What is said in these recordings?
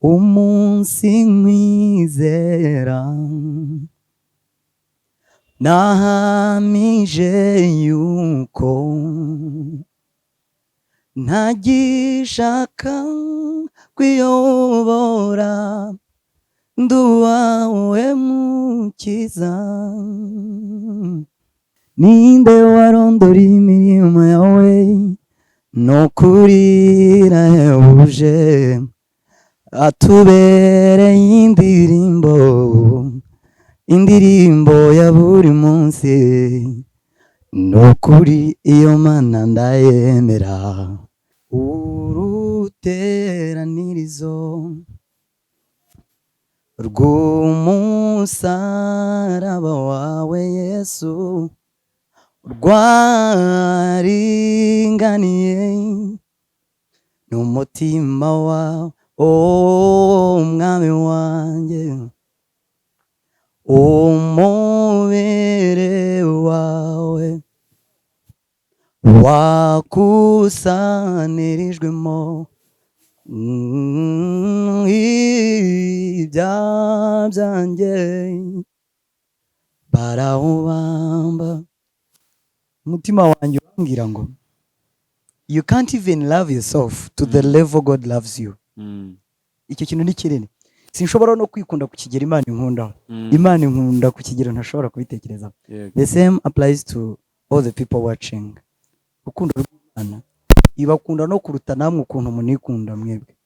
umunsi nkwizera nahamije yuko ntagishaka kwiyobora nduwawe mukiza ninde warondora imirimo yawe no kurira yahuje atubereye indirimbo ya buri munsi nukuri iyo mana ndayemera uruteranirizo rw'umusaraba wawe Yesu rwaringaniye n'umutima wawe mwami wanjye umubere wawe wakusanirijwemo ibyaha byanjye barawubamba umutima wanjye urambwira ngo you can't even love yourself to the level God loves you. Icyo kintu ni kinini. Sinshobora no kwikunda kukigera Imana inkundaho. Imana inkunda kukigera ntashobora kubitekereza. The same applies to all the people watching. Ukunda rw'Imana ibakunda no kuruta namwe ukuntu munikunda mwebwe.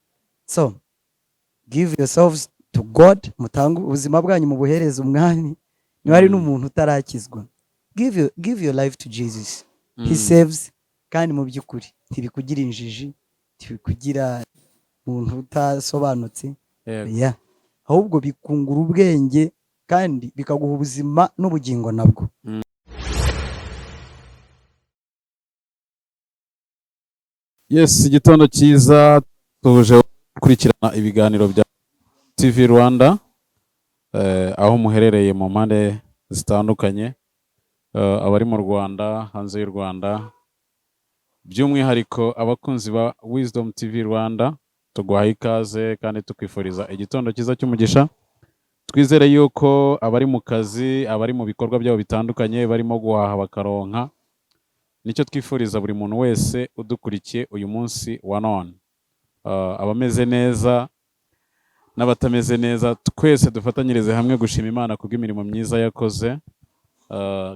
So give yourselves to God, mutange ubuzima bwanyu mu buhereza umwami. Niba ari n'umuntu utarakizwa, give your life to Jesus. He saves, kandi mu by'ukuri ntibikugira injiji, ntibikugira umuntu utasobanutse, ahubwo bikungura ubwenge kandi bikaguha ubuzima n'ubugingo nabwo. Yes, igitondo cyiza, tuje gukurikirana ibiganiro bya TV Rwanda, aho muherereye mu mpande zitandukanye, abari mu Rwanda, hanze y'u Rwanda, by'umwihariko abakunzi ba Wisdom TV Rwanda, tuguhaye ikaze kandi tukwifuriza igitondo cyiza cy'umugisha. Twizere yuko abari mu kazi, abari mu bikorwa byabo bitandukanye, barimo guhaha bakaronka, nicyo twifuriza buri muntu wese udukurikiye uyu munsi wa none. Abameze neza n'abatameze neza, twese dufatanyirize hamwe gushima Imana kubw'imirimo myiza yakoze,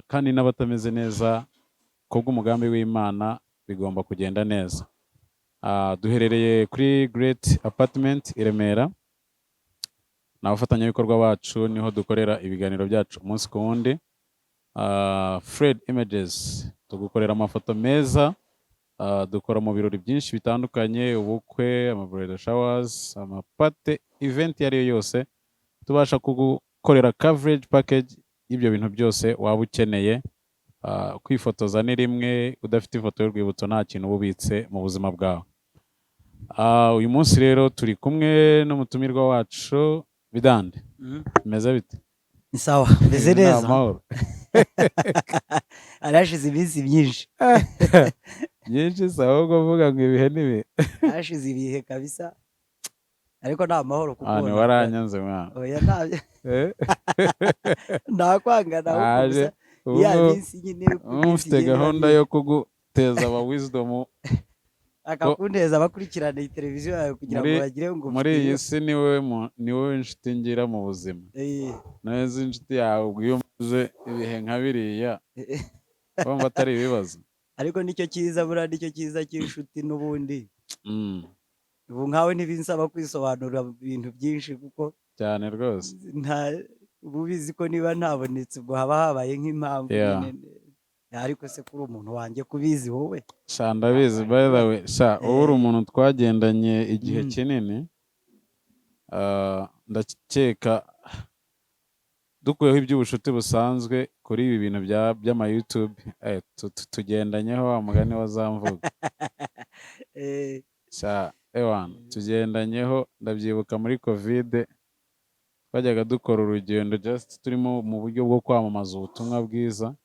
kandi n'abatameze neza kubw'umugambi w'Imana bigomba kugenda neza. Duherereye kuri Great Apartment i Remera, n'abafatanyabikorwa bacu niho dukorera ibiganiro byacu umunsi ku wundi. Fred Images tugukorera amafoto meza, dukora mu birori byinshi bitandukanye, ubukwe, ama showers, amapate, event iyo ari yo yose, tubasha kugukorera coverage package y'ibyo bintu byose waba ukeneye. Kwifotoza ni rimwe, udafite ifoto y'urwibutso nta kintu ubitse mu buzima bwawe. Uyu munsi rero turi kumwe n'umutumirwa wacu Bidandi. Meze bite? Ni sawa, meze neza. Arashize iminsi myinshi. Byinshi sawa ngo vuga ngo ibihe nibi. Arashize ibihe kabisa. Ariko nta mahoro kuko ni waranyanze mwana. Oya ntabyo. Ndakwanga nawe. Ya minsi nyine ufite gahunda yo kuguteza aba Wisdom akakundeza abakurikirana iyi televiziyo yawe kugira ngo bagire ngo muri iyi si ni wowe inshuti ngira mu buzima. Neza inshuti yawe ubwiyo muze ibihe nka biriya bumva atari ibibazo. Ariko nicyo cyiza bura nicyo cyiza cy'inshuti n'ubundi. Ubu nkawe ntibinsaba kwisobanura ibintu byinshi kuko cyane rwose ubizi ko niba ntabonetse ubwo haba habaye nk'impamvu nyine. Ariko se kuri umuntu wanjye kubizi wowe? Ndabizi by the way. Wowe uri umuntu twagendanye igihe kinini, ndakeka dukuyeho iby'ubushuti busanzwe kuri ibi bintu by'ama YouTube, tugendanyeho wa mugani wa zamvuga. Tugendanyeho, ndabyibuka muri COVID twajyaga dukora urugendo just turimo mu buryo bwo kwamamaza ubutumwa bwiza.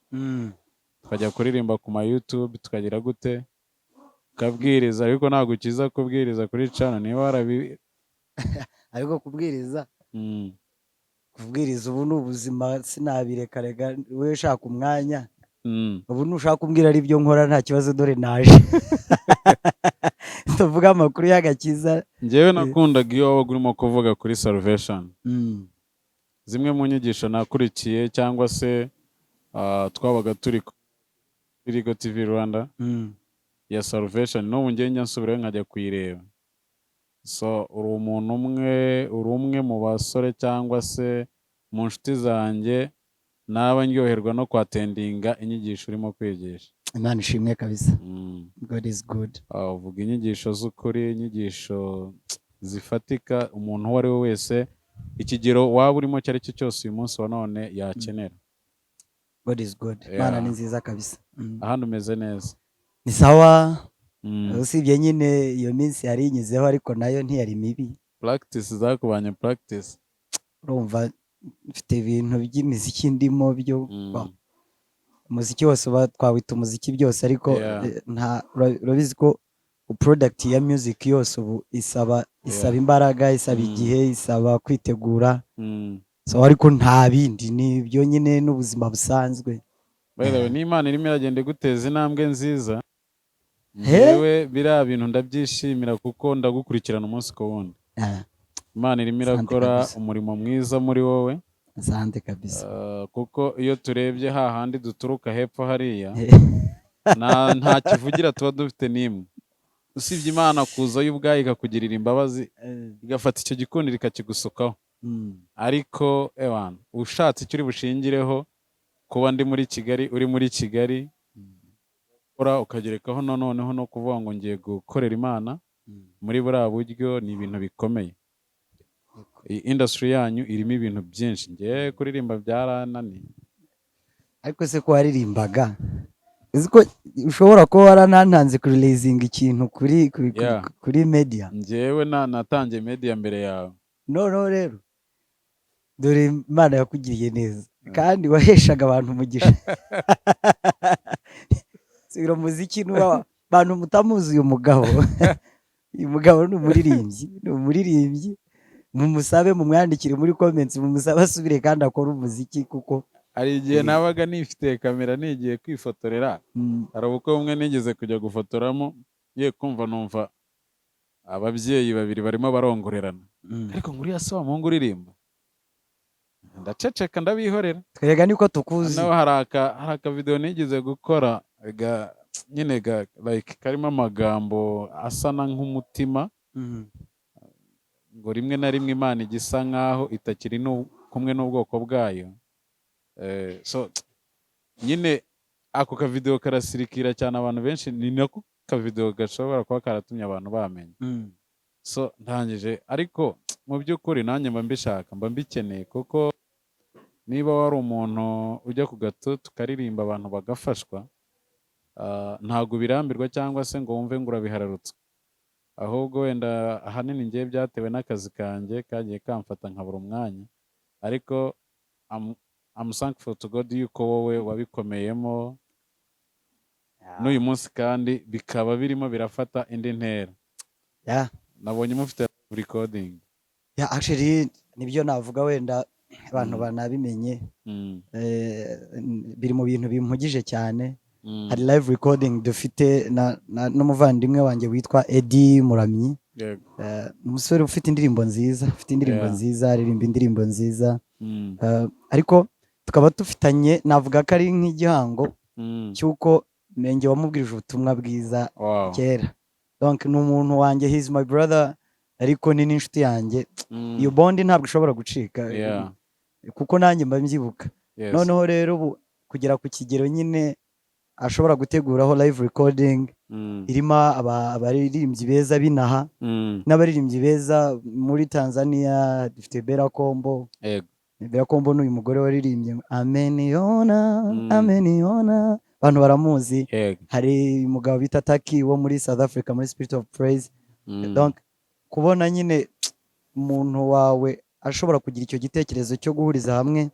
Tukajya kuririmba ku ma YouTube, tukagira gute, ukabwiriza, ariko ntabwo ukiza kubwiriza kuri channel. Niba ariko kubwiriza ubu ni ubuzima sinabireka rega wowe ushaka umwanya ubu nushaka kumbwira ari byo nkora nta kibazo dore naje tuvuga amakuru y'agakiza. Njyewe nakundaga iyo wabaga urimo kuvuga kuri salvation, zimwe mu nyigisho nakurikiye cyangwa se twabaga turi kuri Go TV Rwanda ya salvation, n'ubu njye nsubirayo nkajya kuyireba. So uri umwe mu basore cyangwa se mu nshuti zanjye naba ndyoherwa no kwatendinga inyigisho urimo kwigisha. Imana ishimwe kabisa. God is good. Uvuga inyigisho z'ukuri, inyigisho zifatika umuntu uwo ari we wese ikigero waba urimo icyo ari cyo cyose uyu munsi wa none yakenera. God is good. Imana ni nziza kabisa. Ahandi umeze neza? Ni sawa. Usibye nyine iyo minsi yari inyizeho ariko nayo ntiyari mibi. Practice zakubanye practice. Urumva mfite ibintu by'imiziki ndimo byo umuziki wose twawita umuziki byose ariko urabizi ko product ya music yose ubu isaba imbaraga, isaba igihe, isaba kwitegura. So ariko nta bindi ni ibyo nyine n'ubuzima busanzwe. By the way, n'Imana irimo iragenda iguteza intambwe nziza. Yewe biriya bintu ndabyishimira kuko ndagukurikirana umunsi ku wundi. Imana irimo irakora umurimo mwiza muri wowe. Asante kabisa. Kuko iyo turebye hahandi duturuka hepfo hariya nta kivugira tuba dufite n'imwe, usibye Imana kuzayo ubwayo ikakugirira imbabazi igafata icyo gikundiro ikakigusukaho. Ariko ewana ushatse icyo uri bushingireho kuba ndi muri Kigali, uri muri Kigali, ukagerekaho noneho no kuvuga ngo ngiye gukorera Imana muri buriya buryo, ni ibintu bikomeye. Iyi industry yanyu irimo ibintu byinshi, ngiye kuririmba byarananiye. Ariko se ko waririmbaga uzi ko ushobora kuba waranantanze kureleasinga ikintu kuri media? Njyewe natangiye media mbere yawe. No rero dore Imana yakugiriye neza kandi waheshaga abantu umugisha. Sibira muziki abantu mutamuzi uyu mugabo. Uyu mugabo ni umuririmbyi. Mumusabe mumwandikire muri comments, mumusabe asubire kandi akora umuziki kuko hari igihe nabaga nifite kamera nigiye kwifotorera. Hari ubukwe bumwe nigeze kujya gufotoramo, kumva numva ababyeyi babiri barimo barongorerana. Ariko nguriya se wa muhungu uririmba? Ndaceceka ndabihorera. Twega niko tukuzi. Naho hari aka video nigeze gukora nyine like karimo amagambo asana nk'umutima. Ngo rimwe na rimwe Imana igisa nkaho itakiri kumwe n'ubwoko bwayo. So nyine ako ka video karasirikira cyane abantu benshi, ni nako ka video gashobora kuba karatumye abantu bamenya. So ntangije, ariko mu by'ukuri nanjye mba mbishaka, mba mbikeneye, kuko niba wari umuntu ujya ku gato tukaririmba abantu bagafashwa, ntago birambirwa cyangwa se ngo wumve ngo urabihararutse. Ahubwo wenda ahanini ngiye byatewe n'akazi kanjye kagiye kamfata nkabura umwanya, ariko I'm thankful to God yuko wowe wabikomeyemo n'uyu munsi kandi bikaba birimo birafata indi ntera. Nabonye mufite recording. Actually nibyo navuga, wenda abantu banabimenye. Biri mu bintu bimpugije cyane. Hari live recording dufite n'umuvandimwe wanjye witwa Wumuramyi. Umusore ufite indirimbo nziza, aririmba indirimbo nziza. Ariko tukaba dufitanye, navuga ko ari nk'igihango cy'uko nenge wamubwirije ubutumwa bwiza kera. Donc ni umuntu wanjye, he is my brother, ariko ni n'inshuti yanjye. Iyo bondi ntabwo ishobora gucika kuko nanjye mba mbyibuka. Noneho rero kugera ku kigero nyine ashobora guteguraho live recording irimo abaririmbyi beza binaha n'abaririmbyi beza muri Tanzania. Dufite Bera Kombo. Bera Kombo n'uyu mugore waririmbye ameniona abantu baramuzi. Hari umugabo bita Taki wo muri South Africa muri Spirit of Praise. Donc kubona nyine umuntu wawe ashobora kugira icyo gitekerezo cyo guhuriza hamwe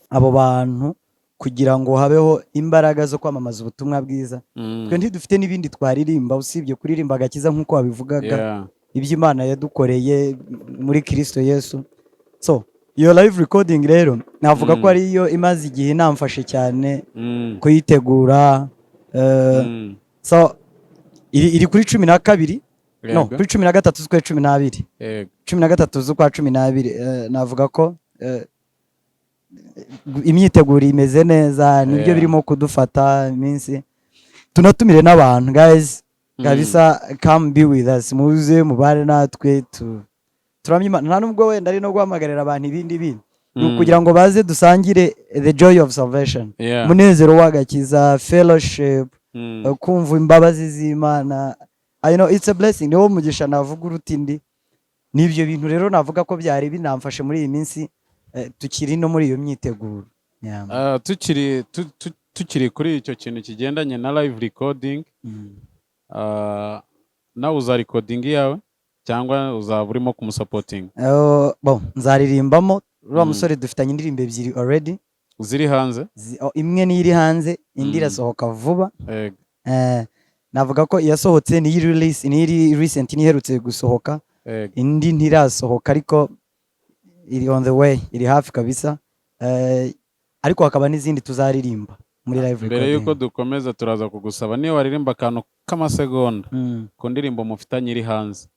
abo bantu kugira ngo habeho imbaraga zo kwamamaza ubutumwa bwiza. Twe ntidufite n'ibindi twaririmba usibye kuririmba agakiza nk'uko wabivugaga. ibyo Imana yadukoreye muri Kristo Yesu. So iyo live recording rero navuga ko ariyo imaze igihe inamfashe cyane kuyitegura. So iri kuri 12 no kuri 13 z'ukwa 12 13 z'ukwa 12. Navuga ko imyiteguro imeze neza, nibyo birimo kudufata iminsi. Tunatumire n'abantu guys kabisa, come be with us, muze mubare natwe turamye Imana. Nta nubwo wenda ari no guhamagarira abantu ibindi kugira ngo baze dusangire the joy of salvation, munezero w'agakiza, fellowship, kumva imbabazi z'Imana. I know it's a blessing, niwo mugisha navuga urutindi. Nibyo bintu rero navuga ko byari binamfashe muri iyi minsi, tukiri no muri iyo myiteguro. Tukiri kuri icyo kintu kigendanye na live recording, nawe uza recording yawe cyangwa uzaba urimo kumusapotinga? Nzaririmbamo. Uriya musore dufitanye indirimbo ebyiri already ziri hanze. Imwe ni iri hanze, indi irasohoka vuba. Navuga ko iyasohotse ni release, ni iri recent, ni iherutse gusohoka. Indi ntirasohoka ariko iri on the way, iri hafi kabisa. Ariko hakaba n'izindi tuzaririmba muri live recording. Mbere yuko dukomeza turaza kugusaba niyo waririmba akantu k'amasegonda ku ndirimbo mufitanye iri hanze.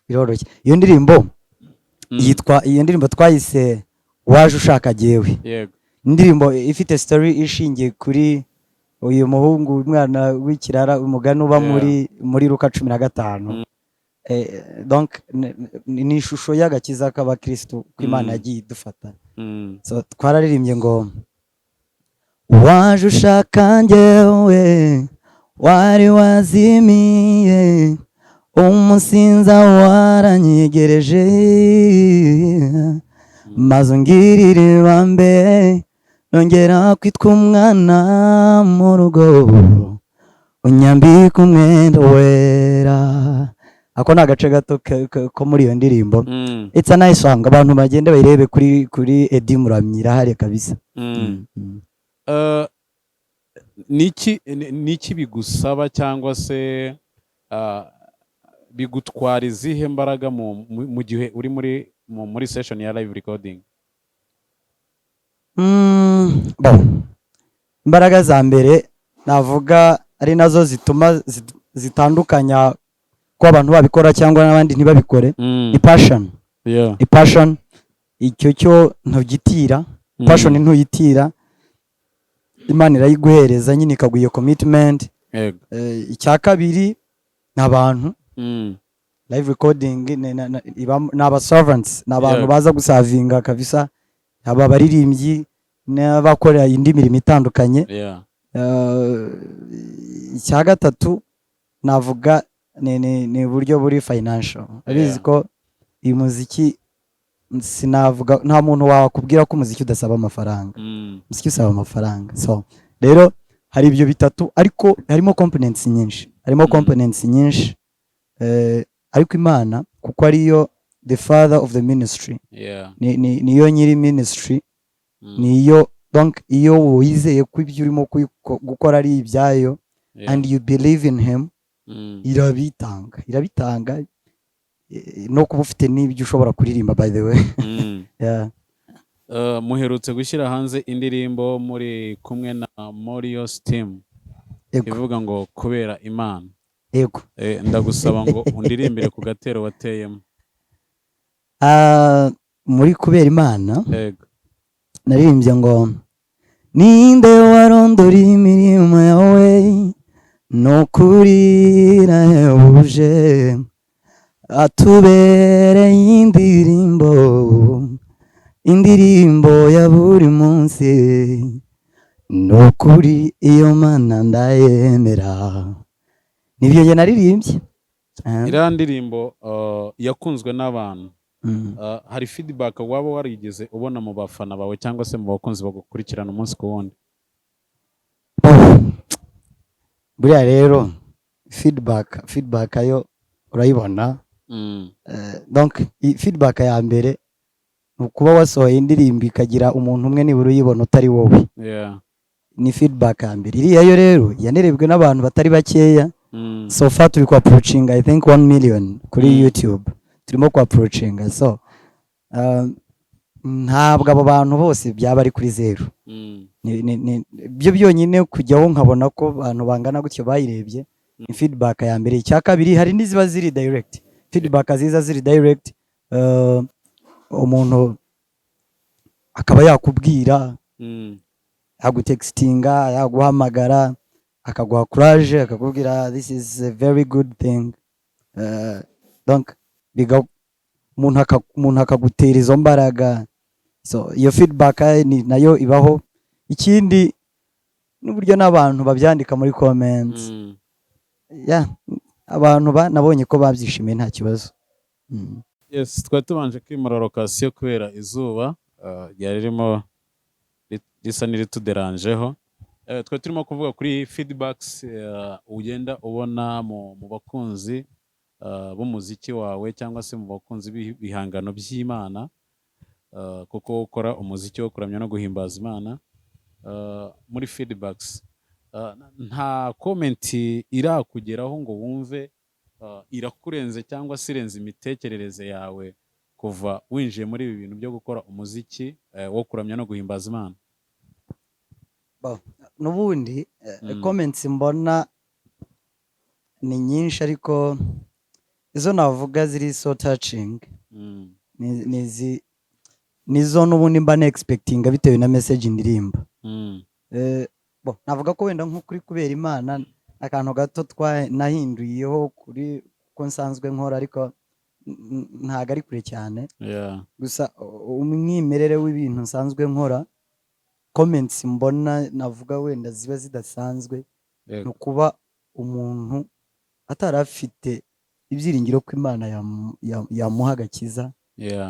Biroroshye. Iyo ndirimbo yitwa, iyo ndirimbo twayise Waje Ushaka Jewe. Indirimbo ifite story ishingiye kuri uyu muhungu, umwana w'ikirara, umugani uba muri Luka 15. Donc ni ishusho y'agakiza k'abakristo ko Imana yagiye idufata. So twararirimbye ngo waje ushaka njyewe, wari wazimiye, umusinza waranyegereje, maze ungirire ibambe, nongera kwitwa umwana mu rugo, unyambika umwenda wera. Ako ni agace gato ko muri iyo ndirimbo. It's a nice song, abantu bagende bayirebe kuri Wumuramyi, irahari kabisa. Niki bigusaba cyangwa se bigutwara izihe mbaraga mu gihe uri muri session ya live recording? Imbaraga za mbere navuga ari nazo zituma zitandukanya ko abantu babikora cyangwa n'abandi ntibabikore, ni passion. Passion icyo cyo ntugitira, passion ntuyitira, Imana irayiguhereza nyine ikaguye commitment. Icya kabiri n'abantu. Live recording n'aba servants, n'abantu baza gusavinga kabisa, aba baririmbyi n'abakora indi mirimo itandukanye. Icya gatatu navuga ni uburyo buri financial. Abizi ko uyu muziki sinavuga, nta muntu wakubwira ko umuziki udasaba amafaranga. Umuziki usaba amafaranga. So rero hari ibyo bitatu, ariko harimo components nyinshi. Ariko Imana kuko ariyo the father of the ministry, niyo nyiri ministry, niyo donc iyo wizeye ko ibyo urimo gukora ari ibyayo, and you believe in him, irabitanga no kuba ufite n'ibyo ushobora kuririmba, by the way. Muherutse gushyira hanze indirimbo muri kumwe na Morios team ivuga ngo kubera Imana. Ndagusaba ngo undirimbire ku gatero wateyemo. Muri kubera Imana naririmbye ngo ninde warondora imirimo yawe, nukuri irahebuje, atubereye indirimbo ya buri munsi, nukuri iyo Mana ndayemera. Nibyo njye naririmbye. Iriya ndirimbo yakunzwe n'abantu. Hari feedback waba warigeze ubona mu bafana bawe cyangwa se mu bakunzi bagukurikirana umunsi ku wundi? Buriya rero feedback ayo urayibona. Donc feedback ya mbere ukuba wasohoye indirimbo ikagira umuntu umwe nibura uyibona utari wowe. Ni feedback ya mbere. Iriya yo rero yanerebwe n'abantu batari bakeya, so far turi kwa approaching I think 1 million kuri YouTube turimo kwa approaching so ntabwo abo bantu bose byaba ari kuri zero byo byonyine kujyaho nkabona ko abantu bangana gutyo bayirebye ni feedback ya mbere. Icya kabiri hari n'iziba ziri direct feedback ziza ziri direct umuntu akaba yakubwira yagutextinga yaguhamagara akaguha courage akakubwira this is a very good thing donc umuntu akagutera izo mbaraga so iyo feedback ni nayo ibaho. Ikindi n'uburyo n'abantu babyandika muri comments abantu nabonye ko babyishimiye nta kibazo. Yes, twari tubanje kwimura location kubera izuba ryari ririmo risa n'irituderanjeho. Twari turimo kuvuga kuri feedbacks ugenda ubona mu bakunzi b'umuziki wawe cyangwa se mu bakunzi b'ibihangano by'Imana kuko ukora umuziki wo kuramya no guhimbaza Imana. Muri feedbacks nta comment irakugeraho ngo wumve irakurenze cyangwa se irenze imitekerereze yawe kuva winjiye muri ibi bintu byo gukora umuziki wo kuramya no guhimbaza Imana? N'ubundi comments mbona ni nyinshi ariko izo navuga ziri so touching nizo n'ubundi mba expecting bitewe na message indirimba. Navuga ko wenda nko kuri kubera Imana akantu gato nahinduyeho kuri ko nsanzwe nkora ariko ntago ari kure cyane. Gusa umwimerere w'ibintu nsanzwe nkora comments mbona navuga wenda ziba zidasanzwe no kuba umuntu atarafite ibyiringiro ko Imana yamuha agakiza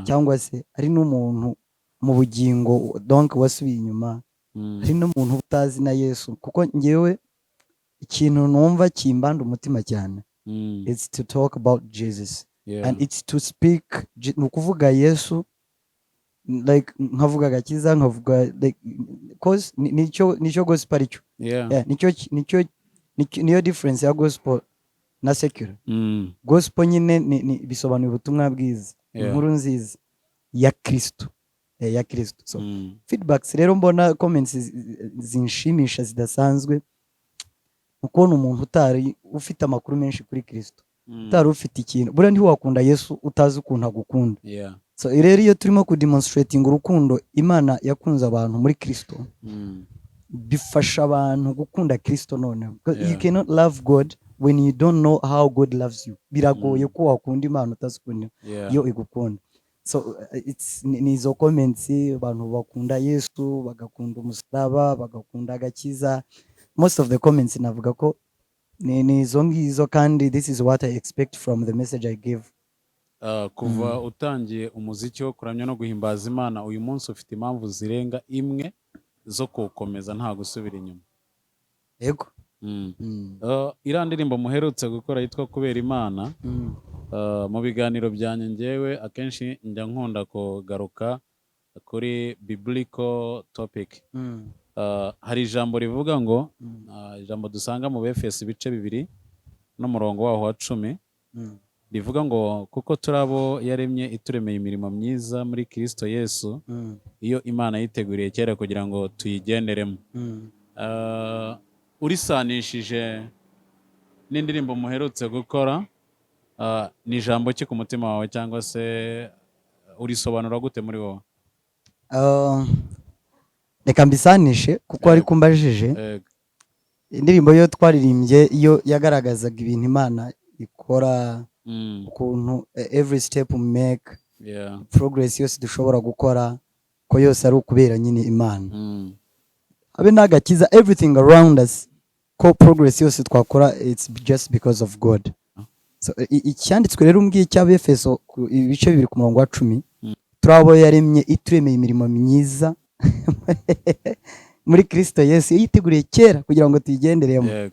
cyangwa se ari n'umuntu mu bugingo donc wasubiye inyuma ari n'umuntu utazi na Yesu kuko ngewe ikintu numva kimbanda umutima cyane it's to talk about Jesus and it's to speak nukuvuga Yesu like nkavuga agakiza nkavuga like cause nicyo gospel aricyo niyo difference ya gospel na secular. Gospel nyine bisobanuye ubutumwa bwiza inkuru nziza ya Kristo ya Kristo. So feedbacks rero mbona comments zinshimisha zidasanzwe ukubona umuntu utari ufite amakuru menshi kuri Kristo utari ufite ikintu buriya ntiwakunda Yesu utazi ukuntu agukunda. So rero iyo turimo kudemonstrating urukundo Imana yakunze abantu muri Kristo bifasha abantu gukunda Kristo none you cannot love God when you don't know how God loves you. Biragoye ko wakunda Imana utazikunda yo igukunda. So it's nizo comments abantu bakunda Yesu bagakunda umusaraba bagakunda agakiza. Most of the comments navuga ko nizo ngizo kandi this is what I expect from the message I give. Kuva utangiye umuziki wo kuramya no guhimbaza Imana uyu munsi ufite impamvu zirenga imwe zo kukomeza nta gusubira inyuma. Yego. Iriya ndirimbo muherutse gukora yitwa kubera Imana mu biganiro byanjye ngewe akenshi njya nkunda kugaruka kuri biblical topic. Hari ijambo rivuga ngo ijambo dusanga mu Befeso ibice 2 n'umurongo waho wa 10 rivuga ngo kuko turabo yaremye ituremeye imirimo myiza muri Kristo Yesu iyo Imana yiteguriye kera kugira ngo tuyigenderemo. Urisanishije n'indirimbo muherutse gukora ni ijambo ki ku mutima wawe cyangwa se urisobanura gute muri wowe? Reka mbisanishe kuko ari kumbajije indirimbo yo twaririmbye iyo yagaragazaga ibintu Imana ikora ukuntu every step we make progress yose dushobora gukora ko yose ari ukubera nyine Imana abe nagakiza everything around us ko progress yose twakora it's just because of God. So icyanditswe rero umbwiye cy'Abefeso ibice 2 ku murongo wa 10 turabo yaremye ituremeye imirimo myiza muri Kristo Yesu yiteguriye kera kugira ngo tuyigenderemo.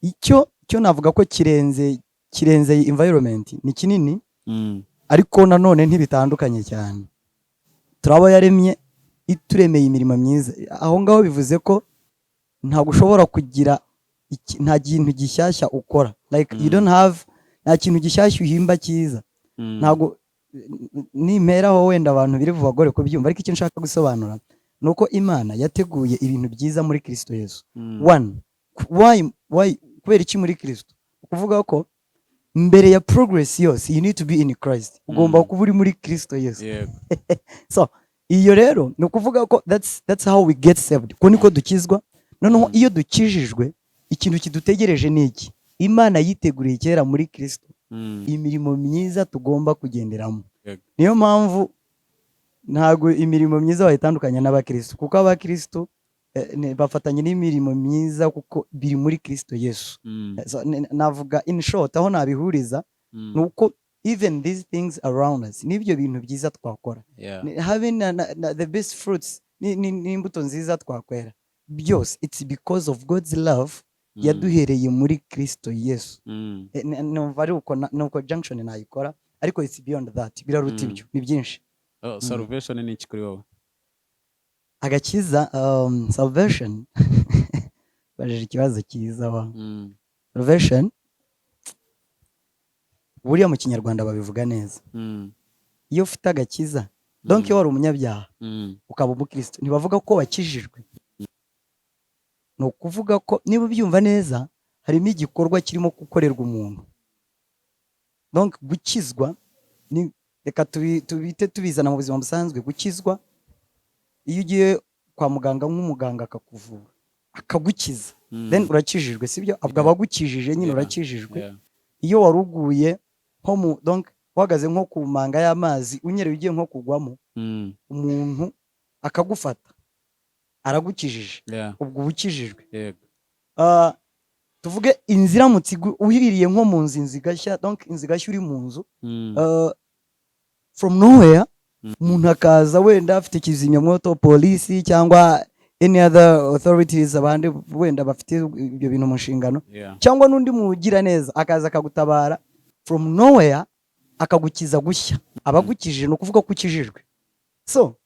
Icyo navuga ko kirenze environment ni kinini ariko nanone ntibitandukanye cyane. Turabo yaremye ituremeye imirimo myiza aho ngaho bivuze ko nta gushobora kugira nta kintu gishyashya ukora like you don't have nta kintu gishyashya uhimba cyiza ntago nimperaho wenda abantu biri bubagore kubyumva ariko icyo nshaka gusobanura nuko Imana yateguye ibintu byiza muri Kristo Yesu. One, why kubera iki muri Kristo? Kuvuga ko mbere ya progress yose you need to be in Christ. Ugomba kuba uri muri Kristo Yesu. So iyo rero ni ukuvuga ko that's how we get saved. Ko niko dukizwa. Noneho iyo dukijijwe ikintu kidutegereje ni iki? Imana yiteguriye kera muri Kristo imirimo myiza tugomba kugenderamo. Niyo mpamvu ntago imirimo myiza wayitandukanya n'abakristo, kuko abakristo bafatanye n'imirimo myiza kuko biri muri Kristo Yesu. So, navuga in short aho nabihuriza nuko even these things around us nibyo bintu byiza twakora, having the best fruits n'imbuto nziza twakwera byose it's because of God's love yaduhereye muri Kristo Yesu. Numva ari uko junction nayikora, ariko it's beyond that, biraruta ibyo, ni byinshi. Salvation ni iki kuri wowe? Agakiza, salvation baje ikibazo cyiza wa salvation buriya mu Kinyarwanda babivuga neza. Iyo ufite agakiza donc iyo wari umunyabyaha ukaba umukristo ntibavuga ko wakijijwe, no kuvuga ko niba ubyumva neza harimo igikorwa kirimo gukorerwa umuntu. Donc gukizwa ni reka tubite tubizana mu buzima busanzwe. Gukizwa iyo ugiye kwa muganga nk'umuganga akakuvura akagukiza then urakijijwe, sibyo? Abwo abagukijije nyine urakijijwe. Iyo waruguye nko mu donc wagaze nko ku manga y'amazi unyereye ugiye nko kugwamo umuntu akagufata aragukijije, ubwo ubukijijwe. Tuvuge inzira mutsigu uhiririye nko mu nzu igashya, donc inzu igashya uri mu nzu from nowhere umuntu akaza wenda afite kizimyamwoto, polisi cyangwa any other authorities abandi wenda bafite ibyo bintu mu nshingano, cyangwa n'undi mugira neza akaza akagutabara from nowhere akagukiza gushya. Abagukijije no kuvuga ko ukijijwe. So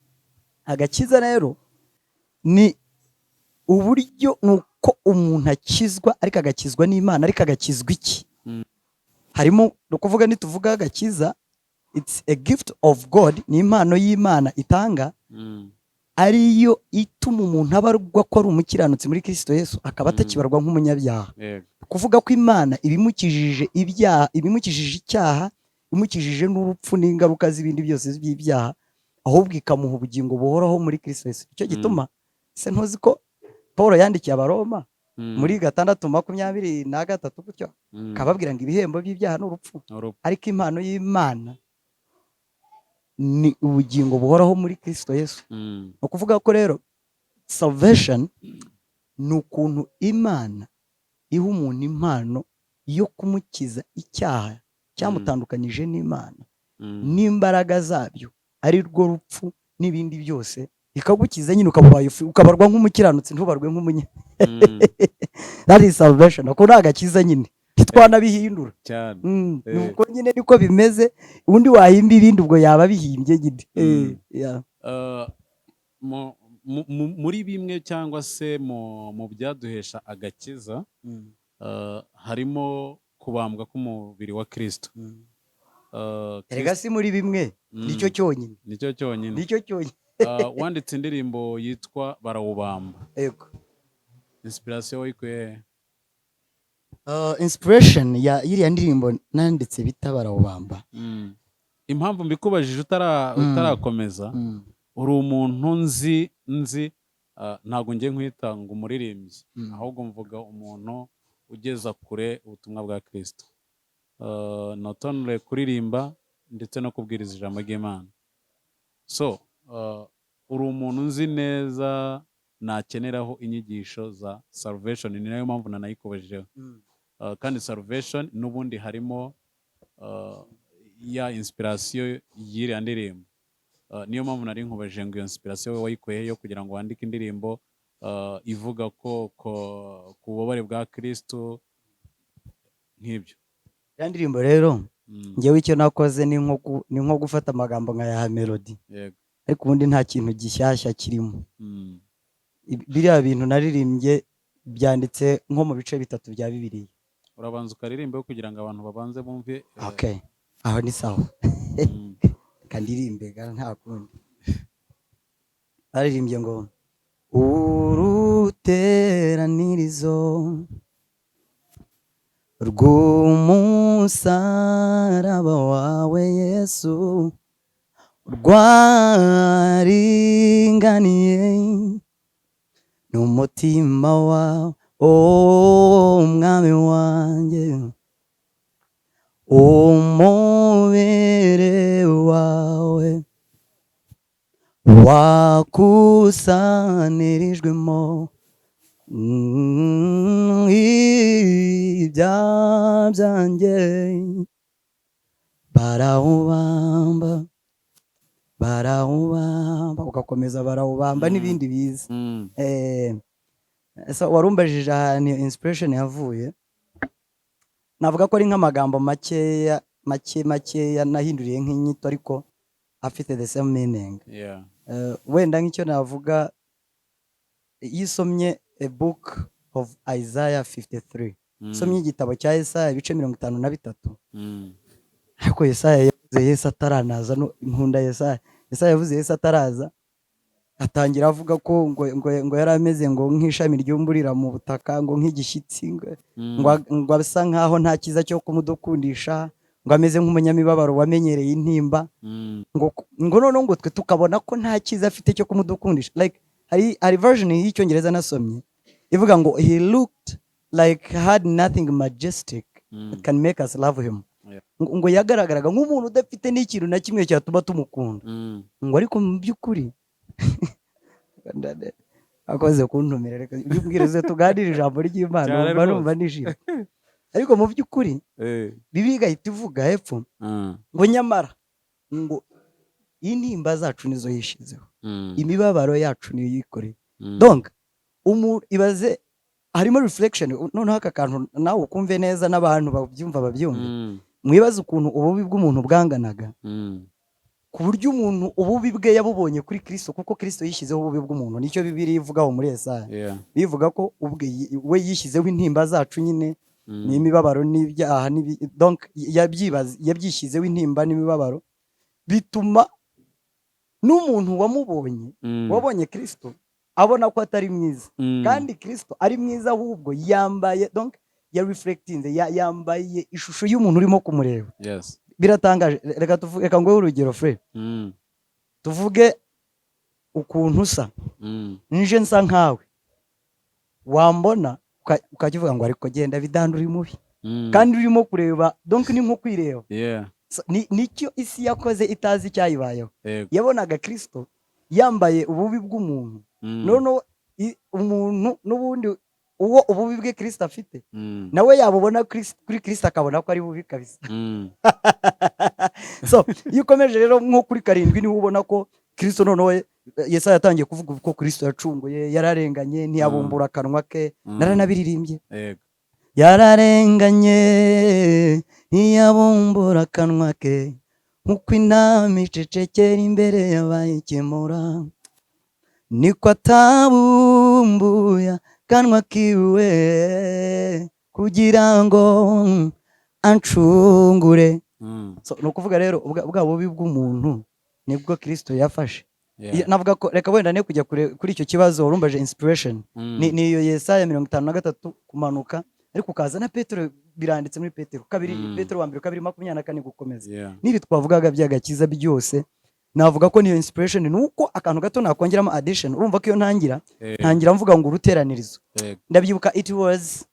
agakiza rero ni uburyo nuko umuntu akizwa, ariko agakizwa n'Imana. Ariko agakizwa iki? Harimo no kuvuga nituvuga agakiza, it's a gift of God, ni impano y'Imana itanga, ariyo ituma umuntu abarwa ko ari umukiranutsi muri Kristo Yesu akaba atakibarwa nk'umunyabyaha. Kuvuga ko Imana ibimukijije ibyaha, ibimukijije icyaha, imukijije n'urupfu n'ingaruka z'ibindi byose by'ibyaha, ahubwo ikamuha ubugingo buhoraho muri Kristo Yesu. Icyo gituma se ntuzi ko Paul yandikiye Abaroma muri 6:23 gutyo kababwira ngo ibihembo by'ibyaha n'urupfu, ariko impano y'Imana ni ubugingo buhoraho muri Kristo Yesu. No kuvuga ko rero salvation ni ukuntu Imana iha umuntu impano yo kumukiza icyaha cyamutandukanyije n'Imana n'imbaraga zabyo, ari rwo rupfu n'ibindi byose, ikagukiza nyine ukabarwa nk'umukiranutsi ntubarwe nk'umunye. That is salvation. Ako agakiza nyine twanabihindura cyane. Nuko nyine niko bimeze, undi wahimba ibindi ubwo yaba bihimbye nyine. Muri bimwe cyangwa se mu byaduhesha agakiza harimo kubambwa k'umubiri wa Kristo. Erega si muri bimwe, nicyo cyonyine. Wanditse indirimbo yitwa Barawubamba. Yego. Inspiration wikuye? Inspiration ya iriya ndirimbo nanditse bita Barawubamba. Impamvu mbikubajije utarakomeza, uri umuntu nzi ntago ngiye nkwita ngo umuririmbyi, ahubwo mvuga umuntu ugeza kure ubutumwa bwa Kristo. Not only kuririmba ndetse no kubwiriza ijambo ry'Imana. So uri umuntu nzi neza nakeneraho inyigisho za salvation, ni nayo mpamvu nanayikubajeho. Kandi salvation n'ubundi harimo ya inspiration y'iriya ndirimbo. Niyo mpamvu nari nkubaje ngo iyo inspiration we wayikuye yo kugira ngo wandike indirimbo ivuga ko ku bubabare bwa Kristo nk'ibyo. Ya ndirimbo rero ngewe icyo nakoze ni nko gufata amagambo nkayaha melody, ariko ubundi nta kintu gishyashya kirimo. Biriya bintu naririmbye byanditse nko mu bice 3 bya Bibiliya. urabanza ukaririmbe kugira ngo abantu babanze bumve okay aho ni sawa mm, kandirimbe nta kundi aririmbye ngo uruteranirizo rw'umusaraba wawe Yesu rwaringaniye n'umutima wawe mwami wanjye umubere wawe wakusanirijwemo ibyaha byanjye barawubamba ugakomeza barawubamba n'ibindi biza warumbajije ahantu inspiration yavuye navuga ko ari nk'amagambo makeya nahinduriye nk'inyito ariko afite the same meaning. Wenda nk'icyo navuga iyo usomye a book of Isaiah 53 usomye igitabo cya Yesaya ibice 53 ariko Yesaya yavuze Yesu ataranaza inkunda Yesaya yavuze Yesu ataraza atangira avuga ko ngo yari ameze ngo nk'ishami ryumburira mu butaka ngo nk'igishyitsi ngo asa nkaho nta kiza cyo kumudukundisha ngo ameze nk'umunyamibabaro wamenyereye intimba ngo none ngo twe tukabona ko nta kiza afite cyo kumudukundisha. Like hari version y'icyongereza nasomye ivuga ngo he looked like had nothing majestic that can make us love him. Ngo yagaragaraga nk'umuntu udafite n'ikintu na kimwe cyatuma tumukunda ngo ariko mu by'ukuri akoze kuntumira reka byubwirize tuganire ijambo ry'Imana numva nishimye ariko mu by'ukuri Bibiliya ihita ivuga hepfo ngo nyamara ngo intimba zacu nizo yishizeho imibabaro yacu niyo yikoreye. Donc ibaze harimo reflection noneho aka kantu nawe ukumve neza n'abantu babyumve mwibaze ukuntu ububi bw'umuntu bwanganaga ku buryo umuntu ububi bwe yabubonye kuri Kristo kuko Kristo yishyizeho ububi bw'umuntu nicyo Bibiliya ivugaho muri Yesaya bivuga ko we yishyizeho intimba zacu nyine n'imibabaro n'ibyaha donc yabyishyizeho intimba n'imibabaro bituma n'umuntu wabonye Kristo abona ko atari mwiza kandi Kristo ari mwiza ahubwo yambaye donc ya reflectinze yambaye ishusho y'umuntu urimo kumureba. Biratangaje reka ngo urugero frere tuvuge ukuntu usa nje nsa nkawe wambona ukakivuga ngo ariko genda Bidandi uri mubi kandi urimo kureba donc ni nko kwireba nicyo isi yakoze itazi icyayibayeho yabonaga Kristo yambaye ububi bw'umuntu none umuntu n'ubundi uwo ububi bwe Kristo afite nawe yabubona kuri Kristo akabona ko ari bubi kabisa. So iyo ukomeje rero nko kuri 7 niho ubona ko Kristo noneho Yesaya yatangiye kuvuga ko Kristo yacunguye yararenganye ntiyabumbura akanwa ke naranabiririmbye yararenganye ntiyabumbura akanwa ke nk'uko intama icecekera imbere y'abayikemura niko atabumbuya kanwa kiwe kugira ngo ancungure. So nukuvuga rero bwa bubi bw'umuntu nibwo Kristo yafashe. Navuga ko reka wenda ne kujya kuri icyo kibazo urumbaje inspiration niyo Yesaya 53 kumanuka ariko kaza na Petero biranditse muri Petero Petero wa mbere 2:24 gukomeza nibi twavugaga byagakiza byose navuga ko niyo inspiration nuko akantu gato nakongeramo addition urumva ko iyo ntangira mvuga ngo uruteranirizo ndabyibuka it was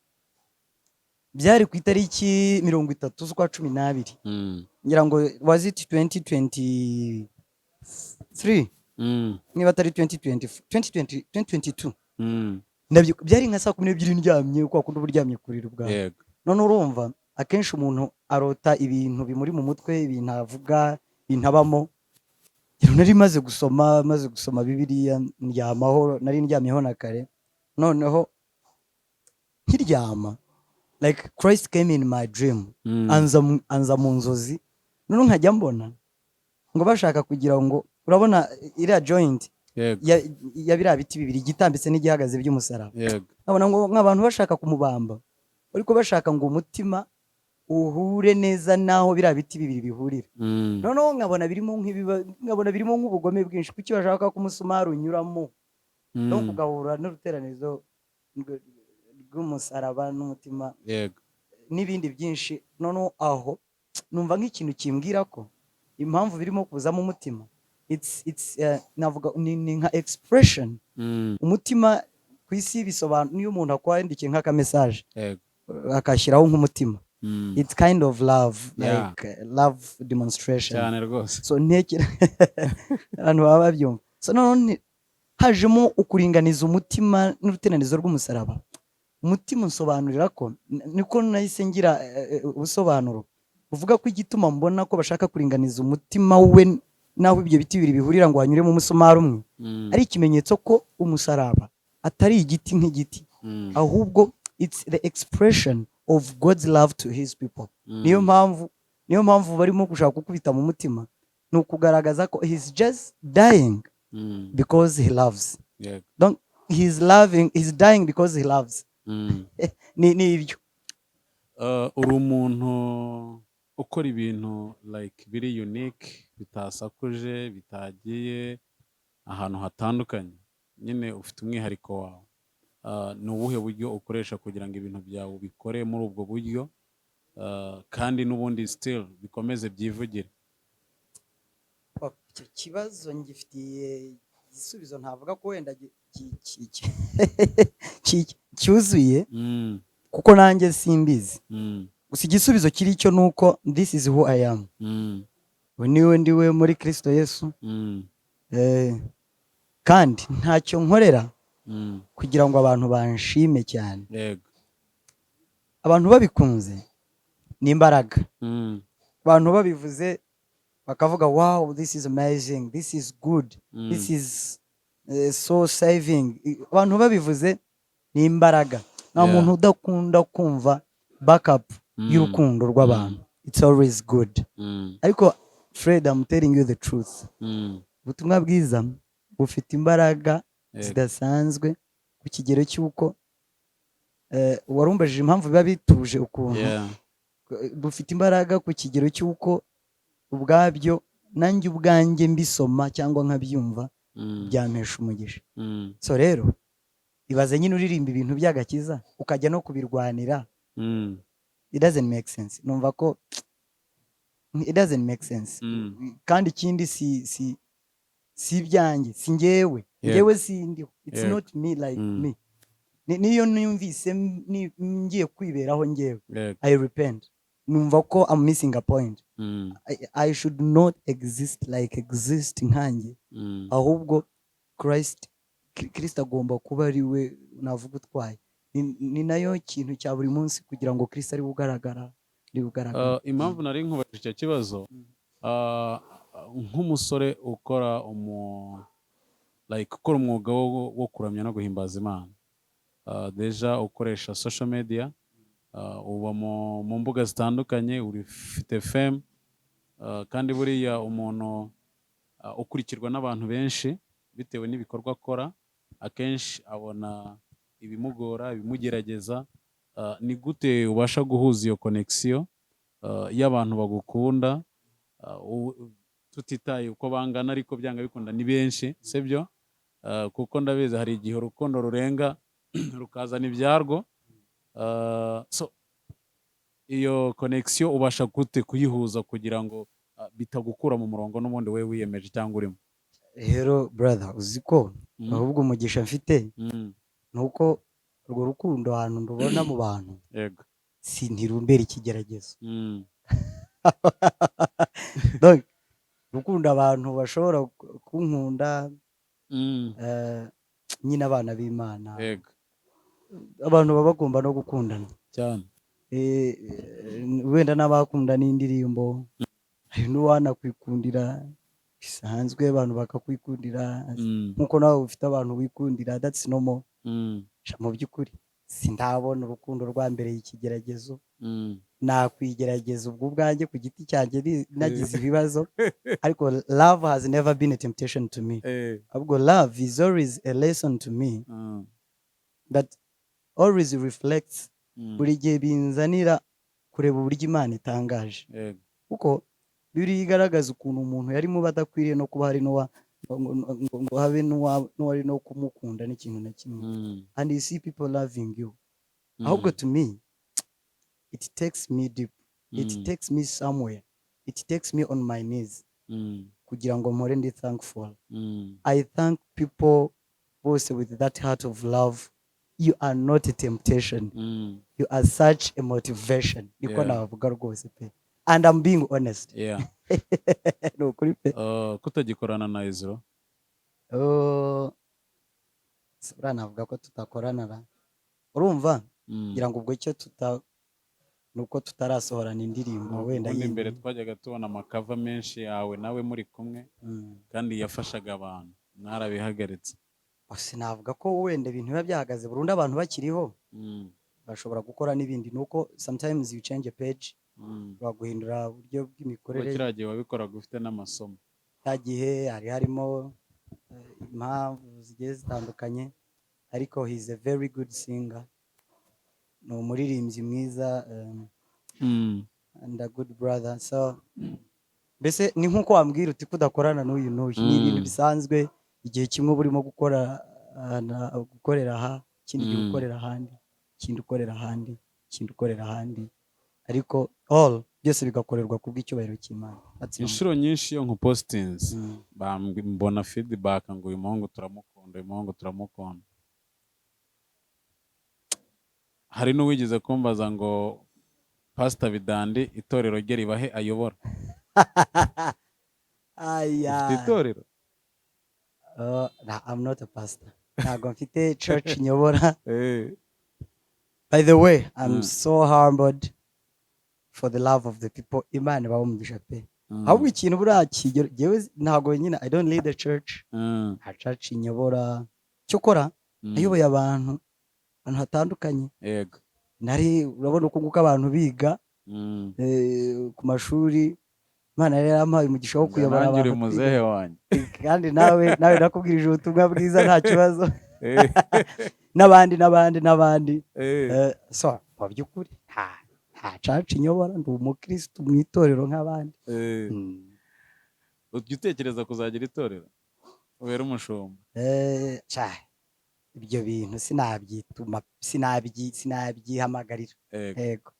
byari ku itariki 30 z'ukwa 12 ngira ngo was it 2023 niba atari 2022 ndabyibuka byari nka saa 12 ndyamye kwa kundi uburyamye kurira ubwawe none urumva akenshi umuntu arota ibintu bimuri mu mutwe ibintu avuga bintabamo nari maze gusoma Bibiliya ndyamaho nari ndyamyeho na kare noneho nkiryama like Christ came in my dream anza mu nzozi none nkajya mbona ngo bashaka kugira ngo urabona iriya joint ya biriya biti bibiri igitambitse n'igihagaze by'umusaraba nabona ngo nk'abantu bashaka kumubamba ariko bashaka ngo umutima uhure neza naho biriya biti bibiri bihurira. Noneho nkabona birimo nk'ubugome bwinshi, kuki bashaka ko umusumari unyuramo no kugahura n'uruteranizo rw'umusaraba n'umutima n'ibindi byinshi. Noneho aho numva nk'ikintu kimbwira ko impamvu birimo kuzamo umutima navuga ni nka expression. Umutima ku isi bisobanura, niyo umuntu akwandikiye nk'aka message akashyiraho nk'umutima, it's kind of love, like love demonstration cyane rwose. So ntekera abantu baba babyumva. So none hajemo ukuringaniza umutima n'uruteranizo rw'umusaraba. Umutima unsobanurira ko, niko nahise ngira ubusobanuro uvuga ko igituma mbona ko bashaka kuringaniza umutima we naho ibyo biti bibiri bihurira ngo hanyure mu musumari umwe, ari ikimenyetso ko umusaraba atari igiti nk'igiti, ahubwo it's the expression of God's love to his people. Niyo mpamvu barimo gushaka gukubita mu mutima, ni ukugaragaza ko he's just dying because he loves. Donc he's dying because he loves. Ni ibyo. Uri umuntu ukora ibintu like biri unique, bitasakuje, bitagiye ahantu hatandukanye, nyine ufite umwihariko wawe. Ni ubuhe buryo ukoresha kugira ngo ibintu byawe ubikore muri ubwo buryo kandi n'ubundi still bikomeze byivugire? Icyo kibazo ngifitiye igisubizo, ntavuga ko wenda cyuzuye kuko nanjye simbizi. Gusa igisubizo kiri cyo nuko this is who I am. Niwe ndiwe muri Kristo Yesu. Kandi ntacyo nkorera kugira ngo abantu banshime cyane. Abantu babikunze ni imbaraga. Abantu babivuze bakavuga wow, this is amazing, this is good, this is so saving. Abantu babivuze ni imbaraga. Nta muntu udakunda kumva backup y'urukundo rw'abantu. It's always good. Ariko Fred, I'm telling you the truth. Ubutumwa bwiza bufite imbaraga zidasanzwe ku kigero cy'uko warumbajije impamvu biba bituje ukuntu. Bufite imbaraga ku kigero cy'uko ubwabyo nanjye ubwanjye mbisoma cyangwa nkabyumva byampesha umugisha. So rero ibaze nyine uririmba ibintu by'agakiza ukajya no kubirwanira. It doesn't make sense. Numva ko it doesn't make sense. Kandi ikindi si byanjye, si njyewe sindiho. It's not me like me. Niyo numvise ngiye kwiberaho njyewe, I repent. Numva ko I'm missing a point. I should not exist like exist nkanjye, ahubwo Kristo agomba kuba ari we navuga utwaye. Ni nayo kintu cya buri munsi kugira ngo Kristo ari ugaragara. Impamvu nari nkubajije icyo kibazo, nk'umusore ukora umwuga wo kuramya no guhimbaza Imana, deja ukoresha social media, uba mu mbuga zitandukanye, ufite fame, kandi buriya umuntu ukurikirwa n'abantu benshi bitewe n'ibikorwa akora, akenshi abona ibimugora, ibimugerageza. Ni gute ubasha guhuza iyo connection y'abantu bagukunda, tutitaye uko bangana ariko byanga bikunda ni benshi, sibyo? Kuko ndabizi hari igihe urukundo rurenga rukazana ibyarwo. So iyo connection ubasha gute kuyihuza kugira ngo bitagukura mu murongo n'ubundi we wiyemeje cyangwa urimo? Rero brother, uziko ahubwo umugisha mfite nuko urwo rukundo ahantu ndubona mu bantu ntirumbera ikigeragezo. Donc rukundo abantu bashobora kunkunda, nyine abana b'Imana, abantu baba bagomba no gukundana cyane. Wenda n'abakunda n'indirimbo, hari n'uwanakwikundira bisanzwe, abantu bakakwikundira nkuko nawe ufite abantu wikundira. That's normal. Mu by'ukuri sindabona urukundo rwambereye ikigeragezo. Nakwigerageza ubwo bwanjye ku giti cyanjye nagize ibibazo, ariko love has never been a temptation to me. Ahubwo love is always a lesson to me that always reflects buri gihe binzanira kureba uburyo Imana itangaje, kuko Bibiliya igaragaza ukuntu umuntu yari mubi adakwiriye no kuba hari ngo habe n'uwari no kumukunda n'ikintu na kimwe, and you see people loving you. Ahubwo to me it takes me deep, it takes me somewhere, it takes me on my knees kugira ngo mpore ndi thankful. I thank people bose with that heart of love. You are not a temptation, you are such a motivation. Niko navuga rwose pe, and I'm being honest. No kuri pe. Kutagikorana na Ezra, sura navuga ko tutakorana, urumva ngira ngo ubwo icyo nuko tutarasohorana indirimbo wenda yindi. Imbere twajyaga tubona amakava menshi yawe nawe muri kumwe, kandi yafashaga abantu, narabihagaritse. Sinavuga ko wenda ibintu biba byahagaze burundu abantu bakiriho, bashobora gukora n'ibindi, nuko sometimes you change a page, baguhindura uburyo bw'imikorere. Kiriya gihe wabikoraga ufite n'amasomo, cya gihe harimo impamvu zigiye zitandukanye, ariko he is a very good singer, ni umuririmbyi mwiza, and a good brother. So mbese ni nk'uko wambwira uti kudakorana n'uyu ni ibintu bisanzwe. Igihe kimwe uba urimo gukorera aha, ikindi gihe ukorera ahandi, ikindi ukorera ahandi, ikindi ukorera ahandi, ariko all byose bigakorerwa kubw'icyubahiro cy'Imana. Inshuro nyinshi iyo nkupostinze mbona feedback ngo uyu muhungu turamukunda, uyu muhungu turamukunda. Hari n'uwigeze kumbaza ngo Pastor Bidandi itorero rye ribahe ayobora. Ufite itorero? I'm not a pastor. Ntabwo mfite church nyobora. By the way, I'm so humbled for the love of the people. Imana bawumvisha pe. Ahubwo ikintu buriya kigero jewe ntabwo nyine I don't lead the church. Nta church nyobora. Cyokora ayoboye abantu hatandukanye. Yego. Urabona uko abantu biga ku mashuri, Imana yari yarampaye umugisha wo kuyobora abantu. Muzehe wanjye. Kandi nawe nakubwirije ubutumwa bwiza nta kibazo. N'abandi. So mu by'ukuri nta church nyobora, ndi umukristo mu itorero nk'abandi. Ujya utekereza kuzagira itorero ubera umushumba? Ibyo bintu sinabyihamagarira. Yego.